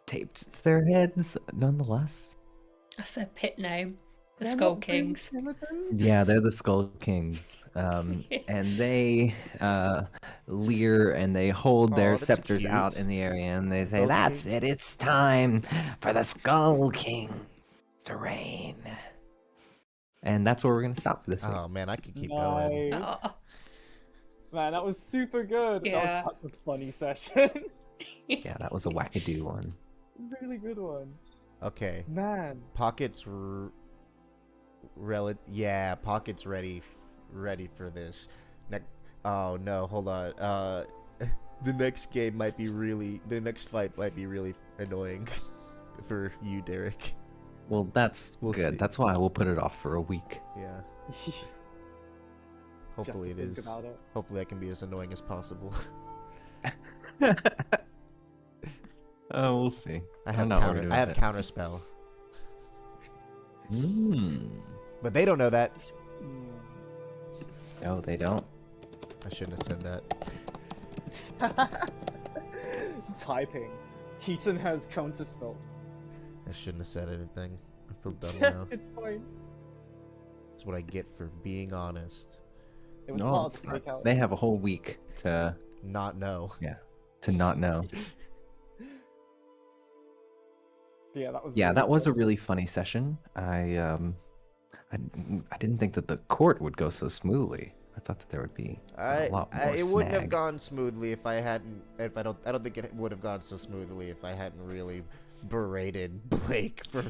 taped to their heads, nonetheless. That's their pit name. The They're Skull not green Kings. skeletons? Yeah, they're the Skull Kings. And they leer and they hold Aw, their that's scepters cute. out in the area, and they say, Skull "That's King. it. It's time for the Skull King to reign." And that's where we're gonna stop for this week. Oh man, I could keep going. Nice. Aw. Man, that was super good. Yeah. That was such a funny session. Yeah, that was a wackadoo one. Really good one. Okay, Man. Pocket's Pocket's ready for this. Oh no, hold on. The next fight might be really annoying for you, Derek. Well, that's We'll good. see. That's why we'll put it off for a week. Yeah. Hopefully it Just to think is. about it. Hopefully I can be as annoying as possible. Oh, we'll see. I I'm have not worried about it. counterspell, Mm. but they don't know that. No, they don't. I shouldn't have said that. Typing. Keaton has counterspell. I shouldn't have said anything. I feel dumb now. It's fine. That's what I get for being honest. It was No, hard it's to fine. make out. They have a whole week to Not know. not know. But yeah, that was. Yeah, really that was a good. really funny session. I didn't think that the court would go so smoothly. I thought that there would be a lot more It wouldn't have snag. gone smoothly if I hadn't. I don't think it would have gone so smoothly if I hadn't really berated Blake for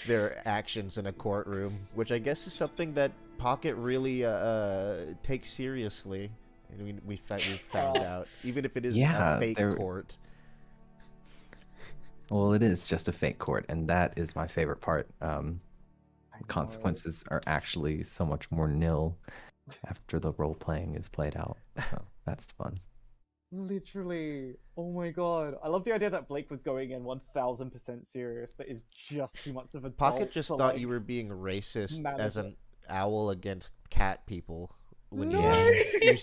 their actions in a courtroom, which I guess is something that Pocket really takes seriously. I mean, we found out, even if it is Yeah, a fake they're- court. Well, it is just a fake court, and that is my favorite part. I know. Consequences are actually so much more nil after the role playing is played out. So that's fun. Literally. Oh my god. I love the idea that Blake was going in 1000% serious, but is just too much of a Pocket dolt just to, thought like, you were being racist manage as it. an owl against cat people. When No! you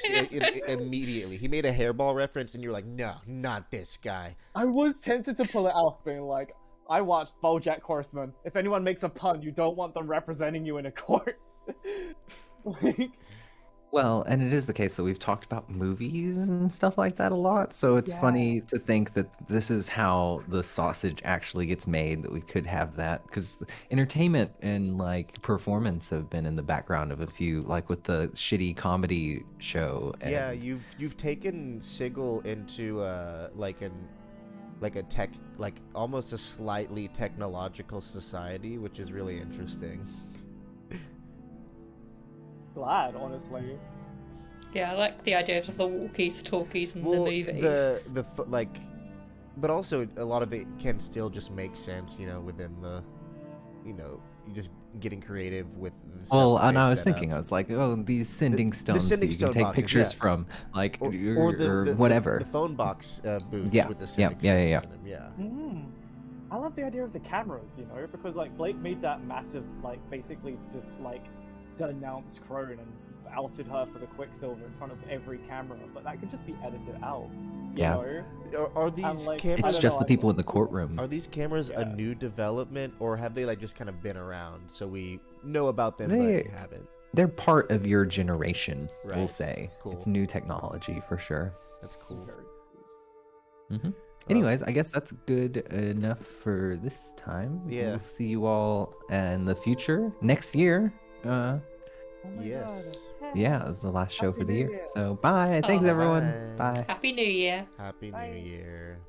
immediately, he made a hairball reference, and you were like, "No, not this guy." I was tempted to pull it off, being like, I watched BoJack Horseman. If anyone makes a pun, you don't want them representing you in a court. Like, Well, and it is the case that we've talked about movies and stuff like that a lot. So it's funny to think that this is how the sausage actually gets made, that we could have that. Because entertainment and like performance have been in the background of a few, like with the shitty comedy show. And Yeah, you've taken Sigil into like a tech, like almost a slightly technological society, which is really interesting. glad, honestly. Yeah, I like the idea of the walkies, talkies, and the Well, movies. like, but also a lot of it can still just make sense, within the, you just getting creative with the stuff well, that and they've I was set thinking, up. I was like, oh, these sending stones sending that you can stone take boxes, pictures yeah. from, like, or the whatever. the phone box booths Yeah, with the yeah, sending yeah. stones in them, yeah. I love the idea of the cameras, because like Blake made that massive, like, basically just like denounced Crone and outed her for the Quicksilver in front of every camera, but that could just be edited out. You Yeah. know? Are these like, cameras? It's don't just know, the I- people in the courtroom. Are these cameras a Yeah. new development, or have they like just kind of been around so we know about them They- but haven't? They're part of your generation, we'll Right. say. Cool. It's new technology for sure. That's cool. hmm Anyways, I guess that's good enough for this time. Yeah. We'll see you all in the future next year. Oh my Yes. Yeah, it's the last show Happy for the New year. Year. So bye. Thanks Oh, everyone. bye. Bye. Happy New Year. Happy Bye. New Year.